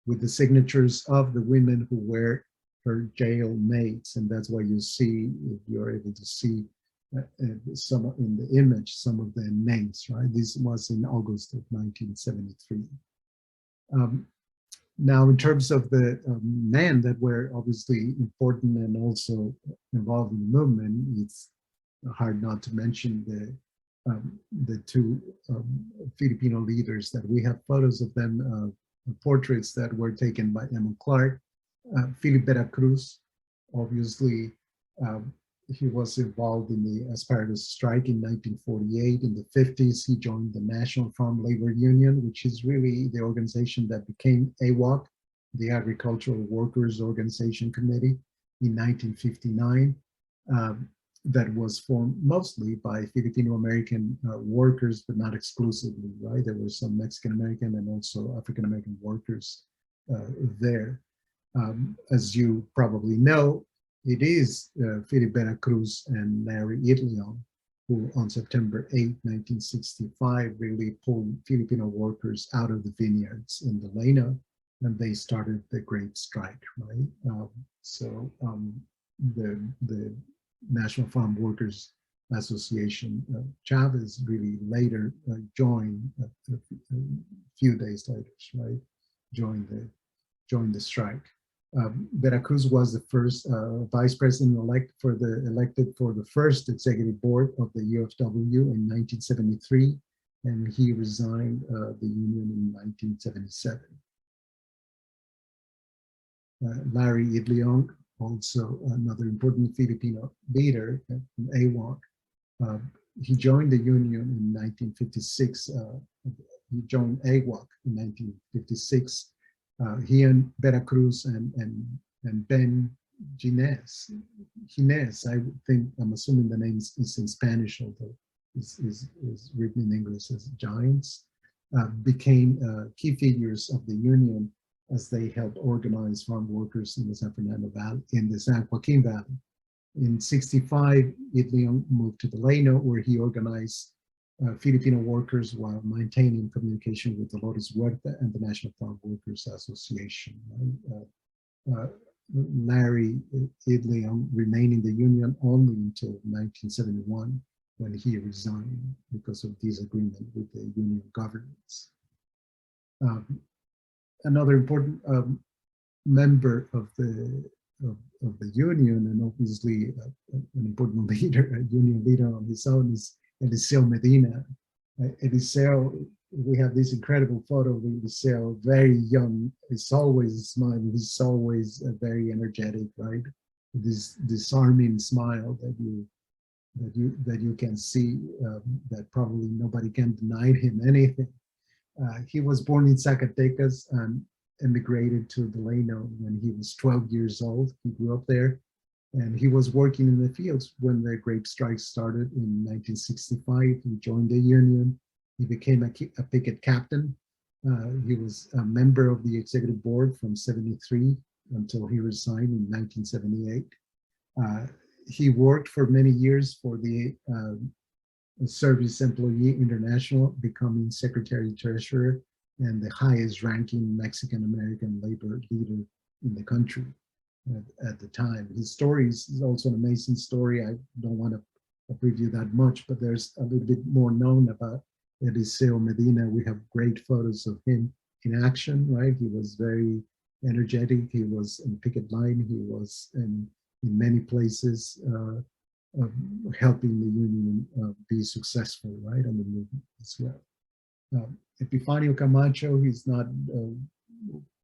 [SPEAKER 2] with the signatures of the women who were her jail mates. And that's why you see, if you're able to see some in the image, some of their names, right? This was in August of 1973. Now, in terms of the men that were obviously important and also involved in the movement, it's hard not to mention the 2 Filipino leaders that we have photos of them, portraits that were taken by Emma Clarke. Philip Veracruz, obviously, he was involved in the asparagus strike in 1948. In the 50s, he joined the National Farm Labor Union, which is really the organization that became AWOC, the Agricultural Workers Organization Committee, in 1959. That was formed mostly by Filipino-American workers, but not exclusively, right? There were some Mexican-American and also African-American workers there. As you probably know, it is Philip Veracruz and Larry Idleon who on September 8, 1965, really pulled Filipino workers out of the vineyards in Delano, and they started the Great Strike, right? The National Farm Workers Association, Chavez really later joined a few days later, right? Joined the strike. Veracruz was the first vice president elected for the first executive board of the UFW in 1973, and he resigned the union in 1977. Larry Idleong, also another important Filipino leader from AWOC. He joined the union in 1956. He joined AWOC in 1956. He and Veracruz and and Ben Gines, I think, I'm assuming the name is in Spanish, although is written in English as Giants, became key figures of the union as they helped organize farm workers in the San Fernando Valley, in the San Joaquin Valley. In '65, Ethel moved to Delano, where he organized Filipino workers while maintaining communication with Dolores Huerta and the National Farm Workers Association. Larry Ethel remained in the union only until 1971, when he resigned because of disagreement with the union governance. Another important member of the union, and obviously an important leader, a union leader on his own, is Eliseo Medina. Eliseo, we have this incredible photo of Eliseo, very young. He's always smiling. He's always very energetic, right? This disarming smile that you can see, that probably nobody can deny him anything. He was born in Zacatecas and immigrated to Delano when he was 12 years old. He grew up there, and he was working in the fields when the grape strike started in 1965. He joined the union. He became a picket captain. He was a member of the executive board from '73 until he resigned in 1978. He worked for many years for the Service Employee International, becoming secretary treasurer and the highest ranking Mexican-American labor leader in the country at the time. His story is also an amazing story. I don't want to preview that much, but there's a little bit more known about Eliseo Medina. We have great photos of him in action, right? He was very energetic. He was in picket line. He was in many places helping the union be successful, right, on the movement as well. Epifanio Camacho, he's not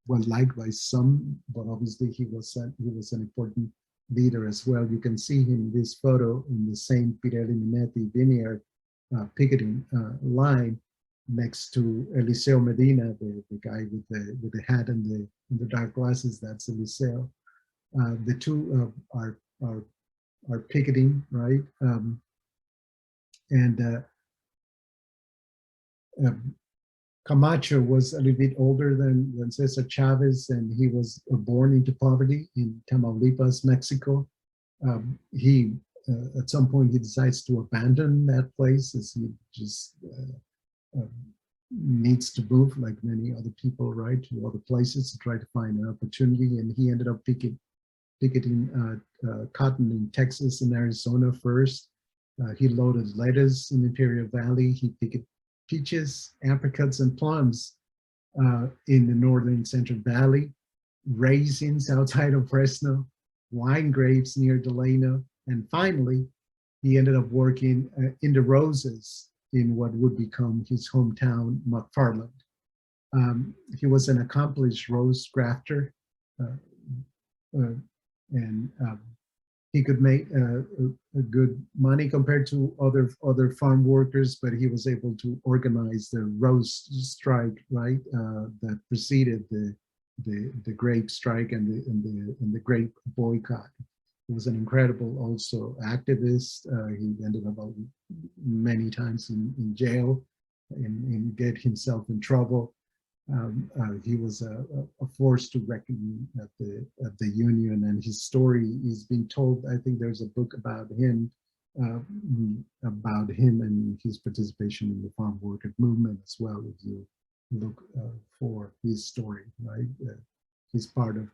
[SPEAKER 2] well liked by some, but obviously he was an important leader as well. You can see him in this photo in the same Pirelli Minetti vineyard picketing line next to Eliseo Medina, the guy with the hat and the dark glasses. That's Eliseo. The two are picketing, right? Camacho was a little bit older than Cesar Chavez, and he was born into poverty in Tamaulipas, Mexico. He, at some point, he decides to abandon that place as he just needs to move, like many other people, right, to other places to try to find an opportunity. And he ended up picketing cotton in Texas and Arizona first. He loaded lettuce in Imperial Valley. He picketed peaches, apricots, and plums in the northern Central Valley, raisins outside of Fresno, wine grapes near Delano, and finally, he ended up working in the Roses in what would become his hometown, McFarland. He was an accomplished rose grafter, and he could make a good money compared to other farm workers, but he was able to organize the rose strike, right, that preceded the grape strike and the grape boycott. He was an incredible also activist. He ended up many times in jail and get himself in trouble. He was a force to reckon at the union, and his story is being told. I think there's a book about him and his participation in the farm worker movement as well. If you look for his story, right? He's part of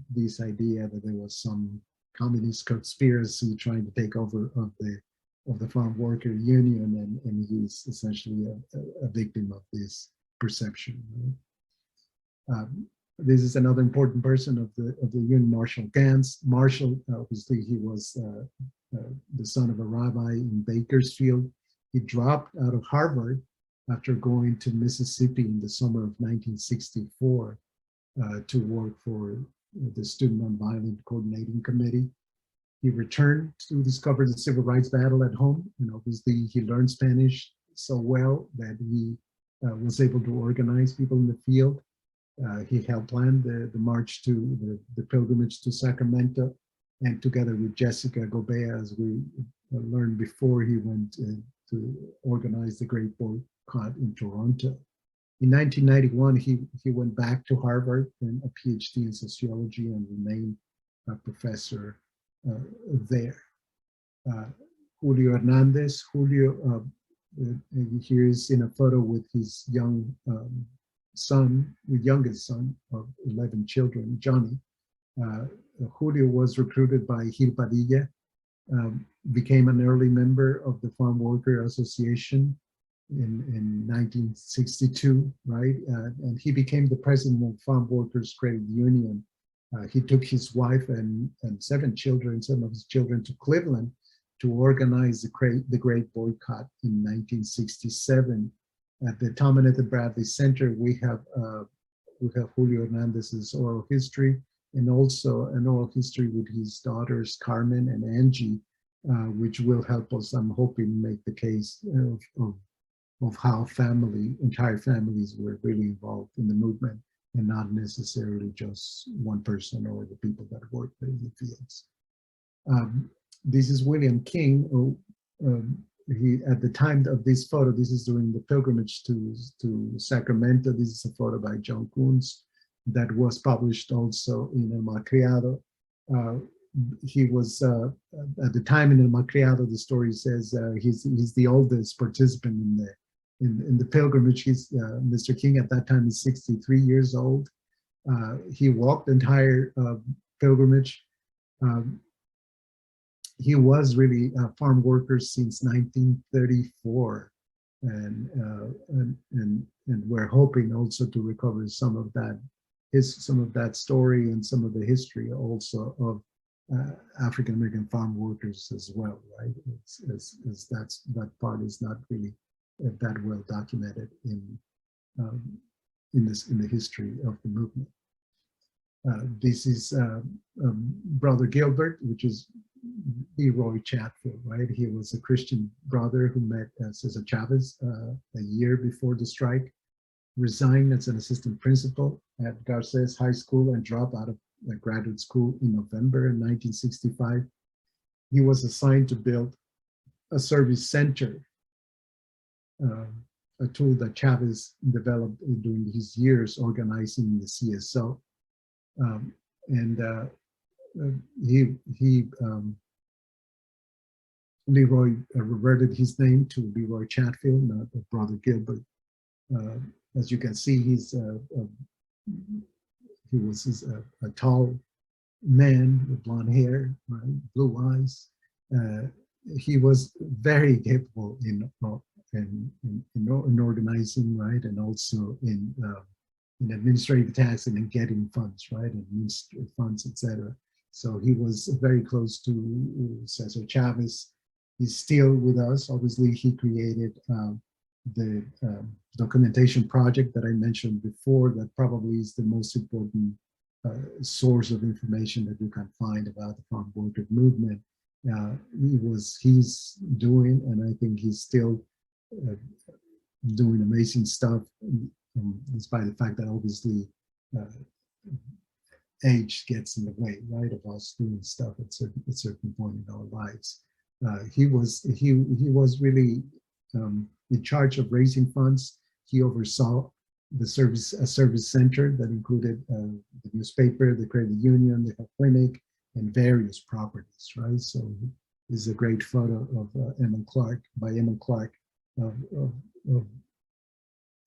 [SPEAKER 2] this idea that there was some communist conspiracy trying to take over of the farm worker union, and he's essentially a victim of this perception. Right? This is another important person of the union, Marshall Gans. Marshall, obviously, he was the son of a rabbi in Bakersfield. He dropped out of Harvard after going to Mississippi in the summer of 1964 to work for the Student Nonviolent Coordinating Committee. He returned to discover the civil rights battle at home, and obviously he learned Spanish so well that he was able to organize people in the field. He helped plan the march to the pilgrimage to Sacramento, and together with Jessica Gobea, as we learned before, he went to organize the Great Boycott in Toronto. In 1991, he went back to Harvard and a PhD in sociology and remained a professor there. Julio Hernandez. Julio, here is in a photo with his young son, the youngest son of 11 children, Johnny. Julio was recruited by Gil Padilla, became an early member of the Farmworker Association in 1962, right? And he became the president of Farm Workers Credit Union. He took his wife and 7 children, some of his children, to Cleveland to organize the Great Boycott in 1967. At the Tom and Ethel Bradley Center, we have Julio Hernandez's oral history, and also an oral history with his daughters Carmen and Angie, which will help us, I'm hoping, make the case of how entire families were really involved in the movement, and not necessarily just one person or the people that worked in the fields. This is William King, who, he, at the time of this photo, this is during the pilgrimage to Sacramento. This is a photo by John Kouns that was published also in El Malcriado. He was, at the time in El Malcriado, the story says he's the oldest participant in the pilgrimage. He's, Mr. King at that time is 63 years old. He walked the entire pilgrimage. He was really a farm worker since 1934, and we're hoping also to recover some of that story and some of the history also of African American farm workers as well, right? That part is not really that well documented in the history of the movement. This is Brother Gilbert, which is Leroy Chatfield, right? He was a Christian brother who met Cesar Chavez a year before the strike, resigned as an assistant principal at Garces High School, and dropped out of graduate school in November 1965. He was assigned to build a service center, a tool that Chavez developed during his years organizing the CSO. Leroy reverted his name to Leroy Chatfield, not Brother Gilbert. As you can see, he was a tall man with blonde hair, right, blue eyes. He was very capable in organizing, right, and also in administrative tasks and in getting funds, right, and administrative funds, etc. So he was very close to Cesar Chavez. He's still with us. Obviously, he created the documentation project that I mentioned before, that probably is the most important source of information that you can find about the farm worker movement. He's doing, and I think he's still doing amazing stuff, despite the fact that obviously age gets in the way, right, of us doing stuff at a certain point in our lives. He was really in charge of raising funds. He oversaw a service center that included the newspaper, the credit union, the health clinic, and various properties, right? So this is a great photo of Clarke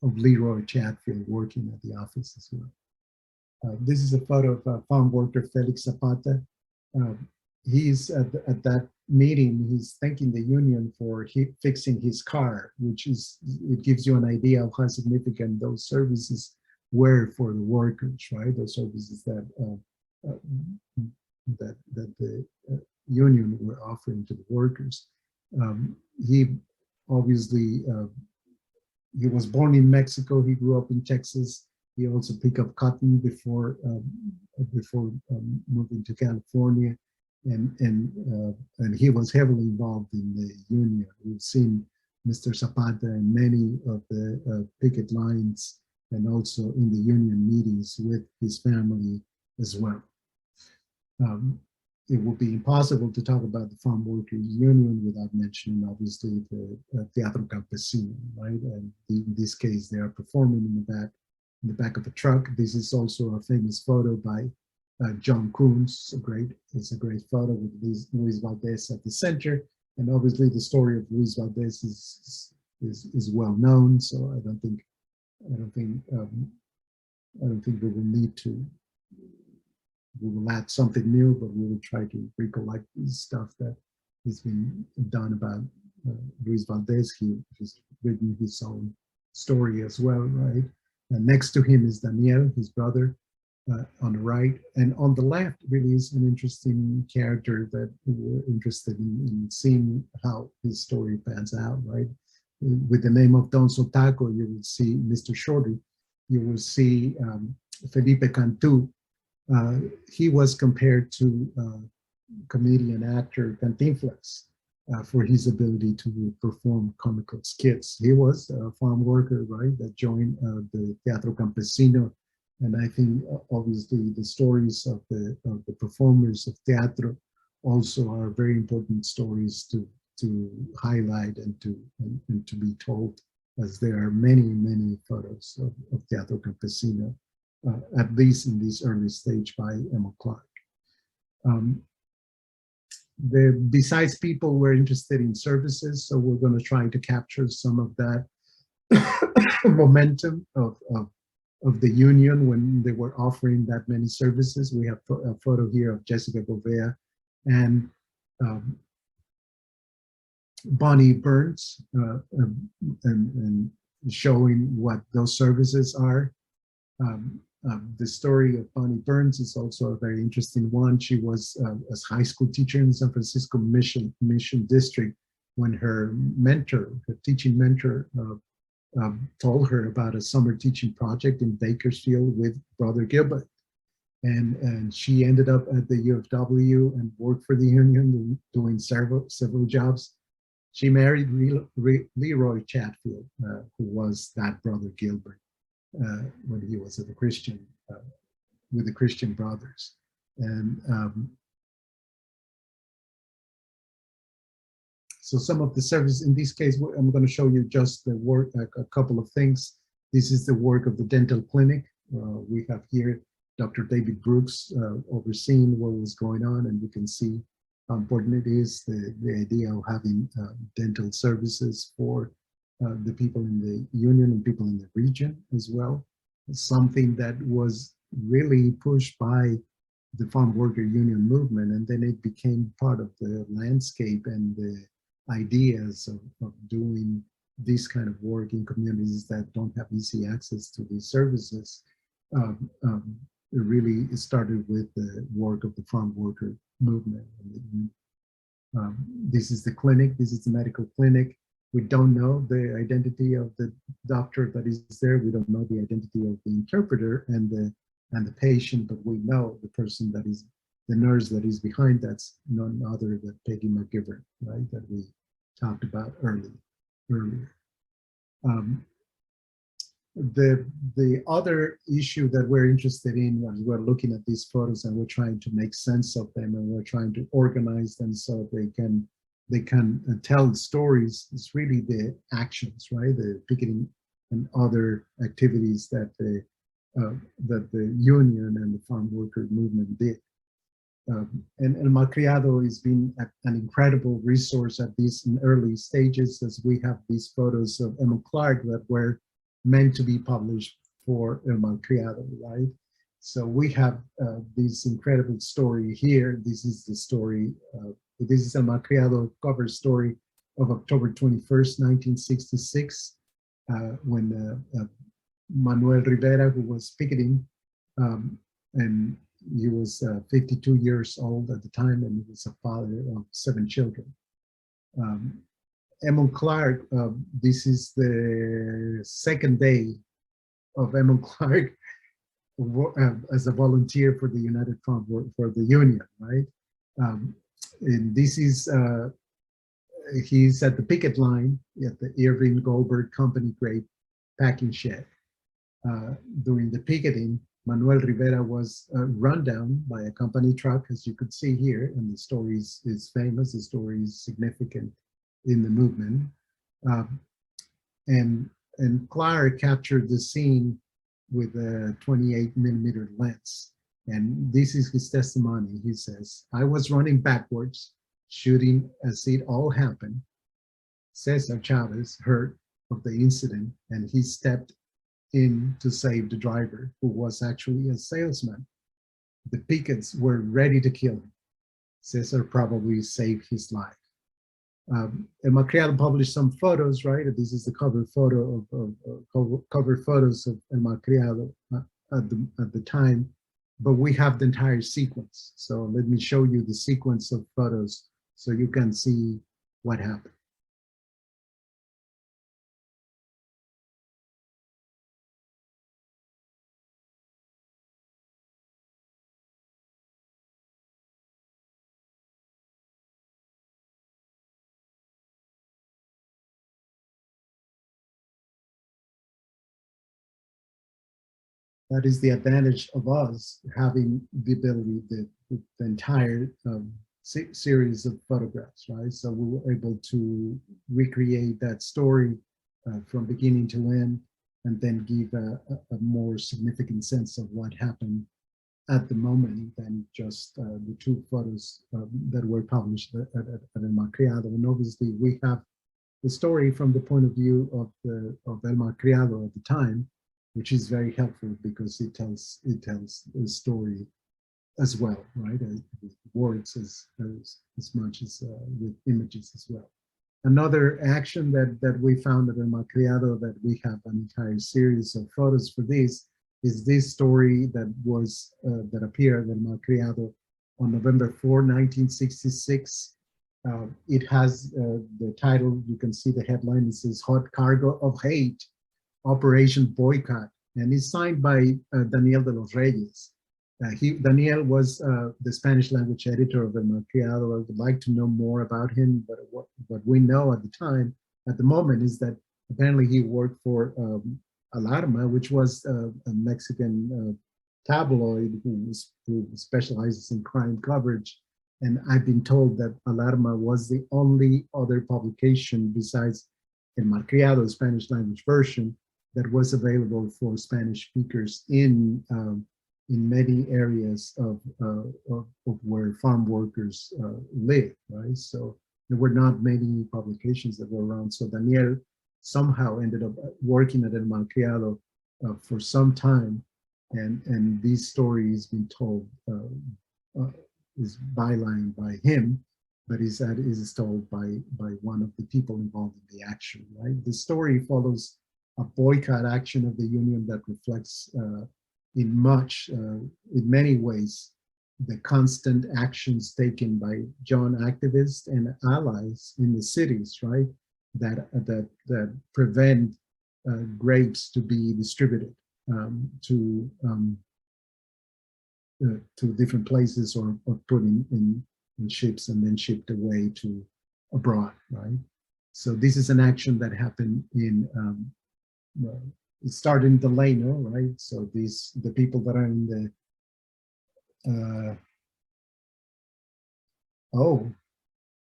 [SPEAKER 2] of Leroy Chatfield working at the office as well. This is a photo of farm worker Felix Zapata. He's at that meeting, he's thanking the union for fixing his car, it gives you an idea of how significant those services were for the workers, right? Those services that the union were offering to the workers. He obviously, he was born in Mexico. He grew up in Texas. He also picked up cotton before moving to California, and he was heavily involved in the union. We've seen Mr. Zapata in many of the picket lines and also in the union meetings with his family as well. It would be impossible to talk about the Farm Workers Union without mentioning, obviously, the Teatro Campesino, right? And in this case, they are performing in the back of a truck. This is also a famous photo by John Kouns. It's a great photo with Luis Valdez at the center, and obviously the story of Luis Valdez is well known. So I don't think we will need to. We will add something new, but we will try to recollect this stuff that has been done about Luis Valdez. He's written his own story as well, right? And next to him is Daniel, his brother, on the right. And on the left really is an interesting character that we're interested in seeing how his story pans out, right? With the name of Don Sotaco, you will see Mr. Shorty. You will see Felipe Cantu. He was compared to comedian actor Cantinflas for his ability to perform comical skits. He was a farm worker, right, that joined the Teatro Campesino. And I think obviously the stories of the performers of teatro also are very important stories to highlight and to be told, as there are many photos of Teatro Campesino. At least in this early stage by Emma Clarke. Besides people were interested in services, so we're going to try to capture some of that momentum of the union when they were offering that many services. We have a photo here of Jessica Govea and Bonnie Burns and showing what those services are. The story of Bonnie Burns is also a very interesting one. She was a high school teacher in San Francisco Mission District when her mentor, her teaching mentor, told her about a summer teaching project in Bakersfield with Brother Gilbert. And she ended up at the U of W and worked for the union, doing several jobs. She married Leroy Chatfield, who was that Brother Gilbert. When he was at the Christian, with the Christian Brothers. And so some of the service, in this case, I'm going to show you just the work, a couple of things. This is the work of the dental clinic. We have here Dr. David Brooks overseeing what was going on, and you can see how important it is, the idea of having dental services for the people in the union and people in the region as well. Something that was really pushed by the farm worker union movement, and then it became part of the landscape and the ideas of doing this kind of work in communities that don't have easy access to these services. It really started with the work of the farm worker movement. This is the clinic, this is the medical clinic. We don't know the identity of the doctor that is there. We don't know the identity of the interpreter and the patient, but we know the person that is the nurse that is behind. That's none other than Peggy McGivern, right? That we talked about earlier. The other issue that we're interested in as we're looking at these photos and we're trying to make sense of them and we're trying to organize them so they can tell stories, is really the actions, right? The picketing and other activities that the union and the farm worker movement did. And El Malcriado has been an incredible resource at these early stages, as we have these photos of Emma Clarke that were meant to be published for El Malcriado, right? So we have this incredible story here. This is the story, this is El Malcriado cover story of October 21st, 1966, when Manuel Rivera, who was picketing, and he was 52 years old at the time, and he was a father of 7 children. Emmon Clarke, this is the second day of Emmon Clarke as a volunteer for the United Front for the Union, right? And this is, he's at the picket line at the Irving Goldberg Company grade packing shed. during the picketing, Manuel Rivera was run down by a company truck, as you could see here, and the story is famous, the story is significant in the movement. And Clarke captured the scene with a 28mm lens. And this is his testimony. He says, "I was running backwards, shooting as it all happened. Cesar Chavez heard of the incident and he stepped in to save the driver, who was actually a salesman. The pickets were ready to kill him. Cesar probably saved his life." El Malcriado published some photos, right? This is the cover photo cover photos of El Malcriado at the time, but we have the entire sequence. So let me show you the sequence of photos so you can see what happened. That is the advantage of us having the ability, the entire series of photographs, right? So we were able to recreate that story from beginning to end, and then give a more significant sense of what happened at the moment than just the two photos that were published at El Malcriado. And obviously we have the story from the point of view of El Malcriado at the time, which is very helpful because it tells a story as well, right? Words as much as with images as well. Another action that we found at El Malcriado, that we have an entire series of photos for this, is this story that was that appeared at El Malcriado on November 4, 1966. It has the title, you can see the headline, it says "Hot Cargo of Hate, Operation Boycott," and it's signed by Daniel de los Reyes. Daniel was the Spanish language editor of El Malcriado. I would like to know more about him, but what we know at the time, at the moment, is that apparently he worked for Alarma, which was a Mexican tabloid who specializes in crime coverage. And I've been told that Alarma was the only other publication besides El Malcriado, Spanish language version, that was available for Spanish speakers in many areas of where farm workers live, right? So there were not many publications that were around. So Daniel somehow ended up working at El Malcriado for some time, and this story is being told, is bylined by him, but is told by one of the people involved in the action, right? The story follows a boycott action of the union that reflects in many ways the constant actions taken by young activists and allies in the cities, right? That prevent grapes to be distributed to different places, or put in ships and then shipped away to abroad, right? So this is an action that happened in it started in Delano, right? So the people that are in the oh,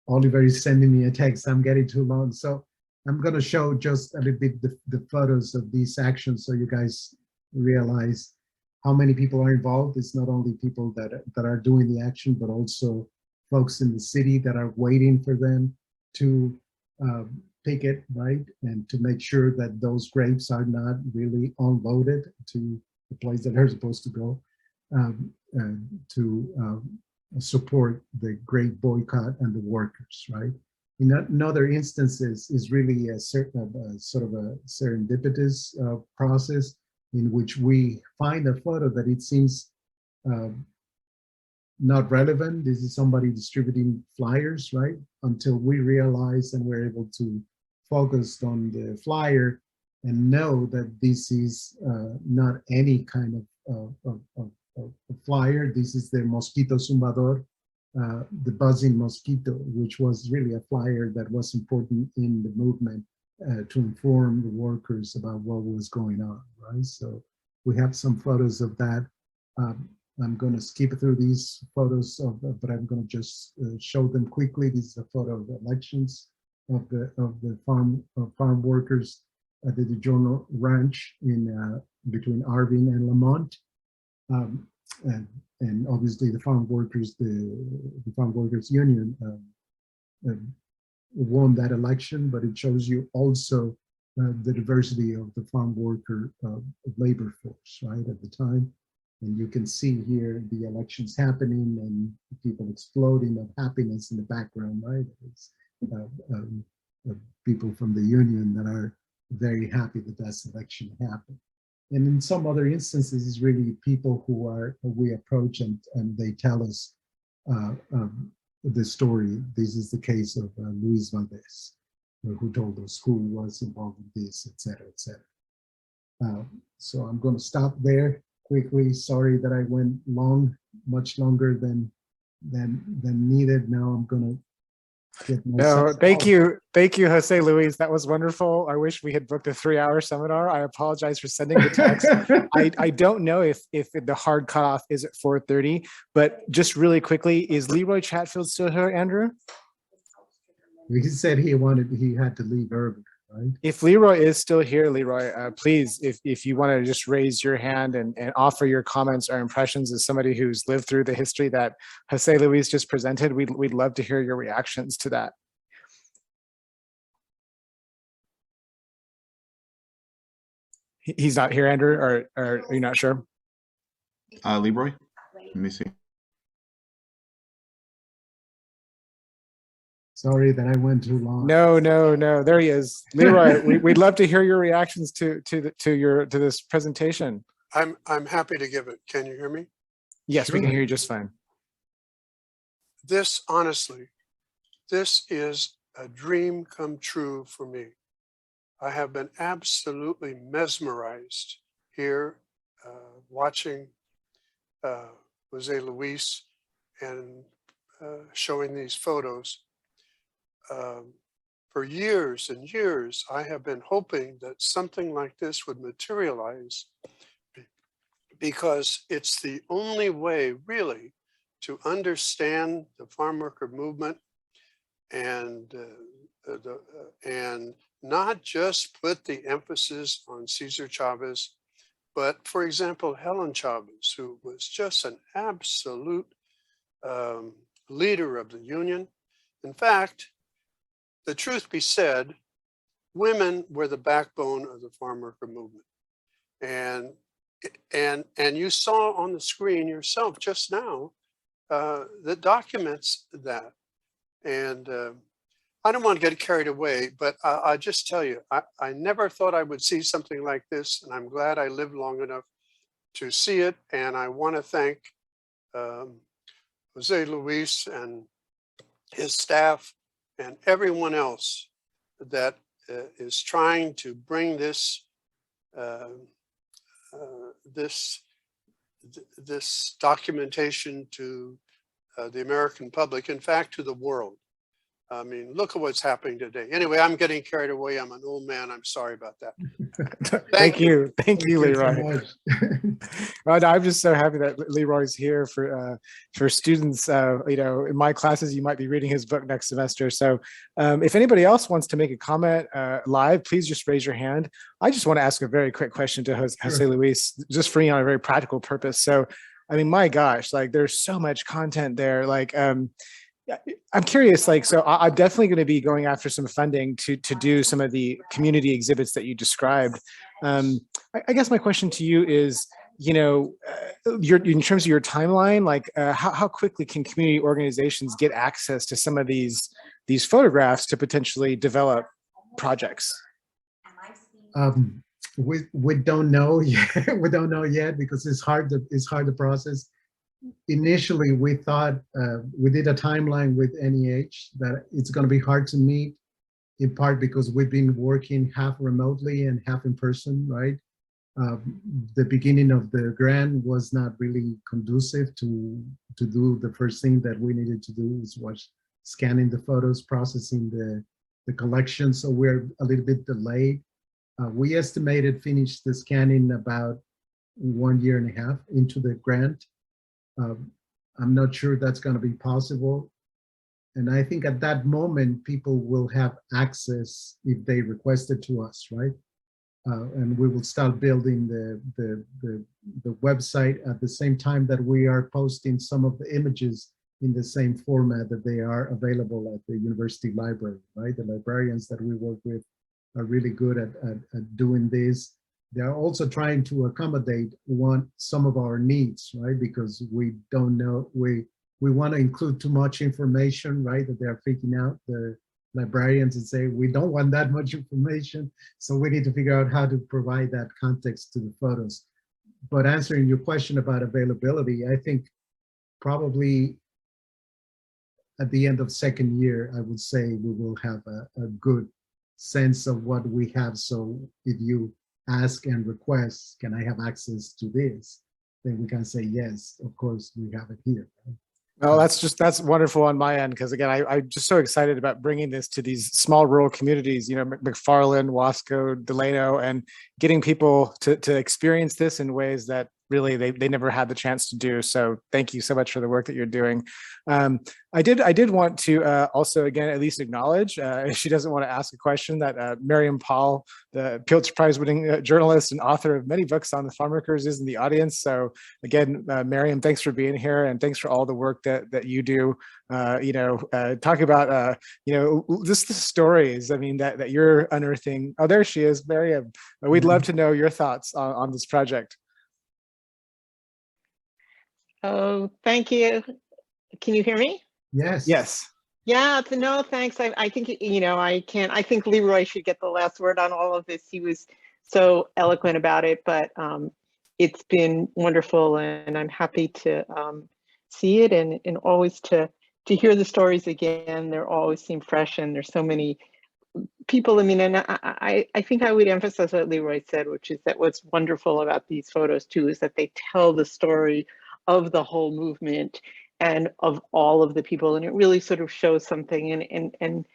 [SPEAKER 2] Oliver is sending me a text. I'm getting too long, so I'm going to show just a little bit the photos of these actions, so you guys realize how many people are involved. It's not only people that are doing the action, but also folks in the city that are waiting for them to picket, right? And to make sure that those grapes are not really unloaded to the place that they're supposed to go, to support the grape boycott and the workers, right? In other instances is really a sort of a serendipitous process in which we find a photo that it seems not relevant. This is somebody distributing flyers, right? Until we realize and we're able to focus on the flyer and know that this is not any kind of flyer. This is the Mosquito Zumbador, the buzzing mosquito, which was really a flyer that was important in the movement to inform the workers about what was going on, right? So we have some photos of that. I'm going to skip through these photos, but I'm going to just show them quickly. This is a photo of the elections of the farm workers at the DiGiorno Ranch in between Arvin and Lamont, and obviously the farm workers, the farm workers union won that election. But it shows you also the diversity of the farm worker labor force, right, at the time. And you can see here the elections happening and people exploding of happiness in the background, right? It's, people from the union that are very happy that that election happened. And in some other instances, it's really people who we approach and they tell us the story. This is the case of Luis Valdez, who told us who was involved in this, et cetera, et cetera. So I'm going to stop there quickly. Sorry that I went much longer than needed. Now I'm going to get myself.
[SPEAKER 1] No, thank you, Jose Luis. That was wonderful. I wish we had booked a 3-hour seminar. I apologize for sending the text. I don't know if the hard cutoff is at 4:30, but just really quickly, is Leroy Chatfield still here, Andrew?
[SPEAKER 2] He said he had to leave early. Right.
[SPEAKER 1] If Leroy is still here, Leroy, please, if you want to just raise your hand and offer your comments or impressions as somebody who's lived through the history that Jose Luis just presented, we'd love to hear your reactions to that. He's not here, Andrew, or are you not sure?
[SPEAKER 3] Leroy, let me see.
[SPEAKER 2] Sorry that I went too long.
[SPEAKER 1] No. There he is, Leroy. We'd love to hear your reactions to this presentation.
[SPEAKER 4] I'm happy to give it. Can you hear me?
[SPEAKER 1] Yes,
[SPEAKER 2] Sure.
[SPEAKER 1] We can hear you just fine.
[SPEAKER 4] This, honestly, this is a dream come true for me. I have been absolutely mesmerized here, watching Jose Luis and showing these photos. For years and years, I have been hoping that something like this would materialize, because it's the only way really to understand the farm worker movement and not just put the emphasis on Cesar Chavez, but for example, Helen Chavez, who was just an absolute leader of the union. In fact, the truth be said, women were the backbone of the farm worker movement. And you saw on the screen yourself just now that documents that. And I don't want to get carried away, but I just tell you, I never thought I would see something like this, and I'm glad I lived long enough to see it. And I want to thank Jose Luis and his staff and everyone else that is trying to bring this this documentation to the American public, in fact, to the world. I mean, look at what's happening today. Anyway, I'm getting carried away. I'm an old man. I'm sorry about that.
[SPEAKER 1] Thank you, Leroy.
[SPEAKER 2] So
[SPEAKER 1] I'm just so happy that Leroy's here for students. In my classes, you might be reading his book next semester. So if anybody else wants to make a comment live, please just raise your hand. I just want to ask a very quick question to Jose Luis, just for you on a very practical purpose. So, I mean, my gosh, like there's so much content there. Like, I'm curious, like, so I'm definitely going to be going after some funding to do some of the community exhibits that you described. I guess my question to you is, in terms of your timeline, like how quickly can community organizations get access to some of these photographs to potentially develop projects?
[SPEAKER 2] We don't know yet. We don't know yet because it's hard to process. Initially, we thought we did a timeline with NEH that it's going to be hard to meet, in part because we've been working half remotely and half in person, right? The beginning of the grant was not really conducive to do the first thing that we needed to do, was scanning the photos, processing the collection, so we're a little bit delayed. We estimated finish the scanning about 1.5 years into the grant. I'm not sure that's going to be possible. And I think at that moment, people will have access if they request it to us, right? And we will start building the website at the same time that we are posting some of the images in the same format that they are available at the university library, right? The librarians that we work with are really good at doing this. They're also trying to accommodate some of our needs, right? Because we don't know, we want to include too much information, right? That they're freaking out, the librarians, and say, we don't want that much information. So we need to figure out how to provide that context to the photos. But answering your question about availability, I think probably at the end of second year, I would say we will have a good sense of what we have. So if you ask and request, can I have access to this? Then we can say, yes, of course, we have it here. Right?
[SPEAKER 1] Oh, that's wonderful on my end, because again, I'm just so excited about bringing this to these small rural communities, you know, McFarland, Wasco, Delano, and getting people to experience this in ways that really they never had the chance to do. So thank you so much for the work that you're doing. I did want to also, again, at least acknowledge, if she doesn't want to ask a question, that Miriam Paul, the Pulitzer Prize winning journalist and author of many books on the farmworkers, is in the audience. So again, Miriam, thanks for being here, and thanks for all the work that you do. Talk about just the stories, I mean, that you're unearthing. Oh, there she is, Miriam. We'd love to know your thoughts on this project.
[SPEAKER 5] Oh, thank you. Can you hear me?
[SPEAKER 2] Yes.
[SPEAKER 1] Yes.
[SPEAKER 5] Yeah, no, thanks. I think, I think Leroy should get the last word on all of this. He was so eloquent about it, but it's been wonderful, and I'm happy to see it and always to hear the stories again. They always seem fresh, and there's so many people. I mean, and I think I would emphasize what Leroy said, which is that what's wonderful about these photos too is that they tell the story of the whole movement and of all of the people, and it really sort of shows something, and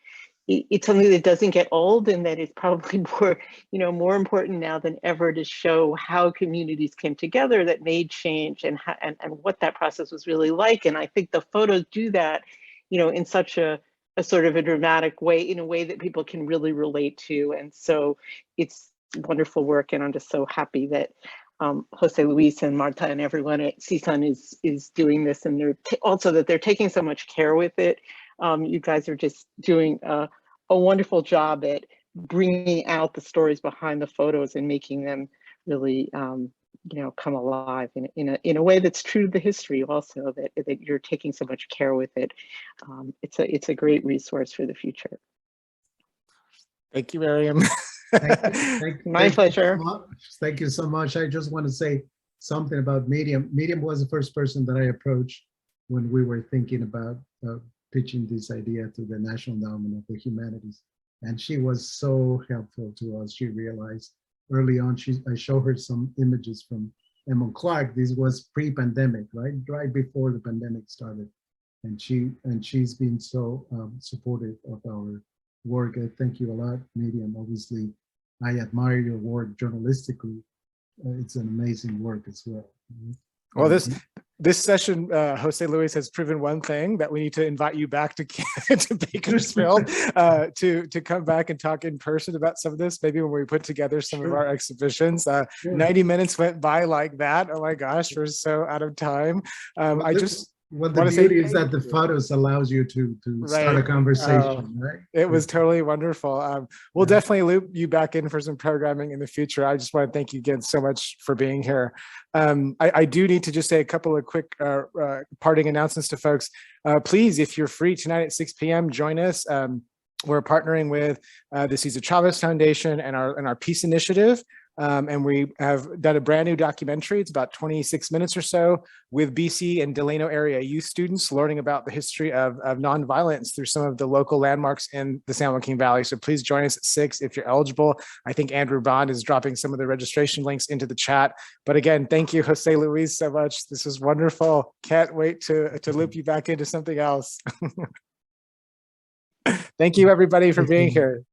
[SPEAKER 5] it's something that doesn't get old, and that is probably more important now than ever to show how communities came together that made change, and what that process was really like. And I think the photos do that, in such a sort of a dramatic way, in a way that people can really relate to. And so it's wonderful work, and I'm just so happy that Jose Luis and Marta and everyone at CSUN is doing this, and they're also that they're taking so much care with it. You guys are just doing a wonderful job at bringing out the stories behind the photos and making them really, come alive in a way that's true to the history. Also, that you're taking so much care with it. It's a great resource for the future.
[SPEAKER 1] Thank you, Miriam.
[SPEAKER 5] My pleasure.
[SPEAKER 2] Thank you so much. I just want to say something about Medium. Medium was the first person that I approached when we were thinking about pitching this idea to the National Endowment of the Humanities. And she was so helpful to us. She realized early on, I showed her some images from Clarke. This was pre-pandemic, right before the pandemic started. And she's been so supportive of our work. I thank you a lot, Medium. Obviously, I admire your work journalistically. It's an amazing work as well.
[SPEAKER 1] Well, this session, Jose Luis, has proven one thing, that we need to invite you back to Bakersfield to come back and talk in person about some of this. Maybe when we put together some of our exhibitions. 90 minutes went by like that. Oh my gosh, we're so out of time.
[SPEAKER 2] The beauty is that the photos allows you to start a conversation, right?
[SPEAKER 1] It was totally wonderful. We'll definitely loop you back in for some programming in the future. I just want to thank you again so much for being here. I do need to just say a couple of quick parting announcements to folks. Please, if you're free tonight at 6 p.m., join us. We're partnering with the Cesar Chavez Foundation and our Peace Initiative. And we have done a brand new documentary. It's about 26 minutes or so with BC and Delano area youth students learning about the history of nonviolence through some of the local landmarks in the San Joaquin Valley. So please join us at 6 if you're eligible. I think Andrew Bond is dropping some of the registration links into the chat. But again, thank you, Jose Luis, so much. This was wonderful. Can't wait to loop you back into something else. Thank you, everybody, for
[SPEAKER 2] Thank
[SPEAKER 1] being
[SPEAKER 2] you.
[SPEAKER 1] here.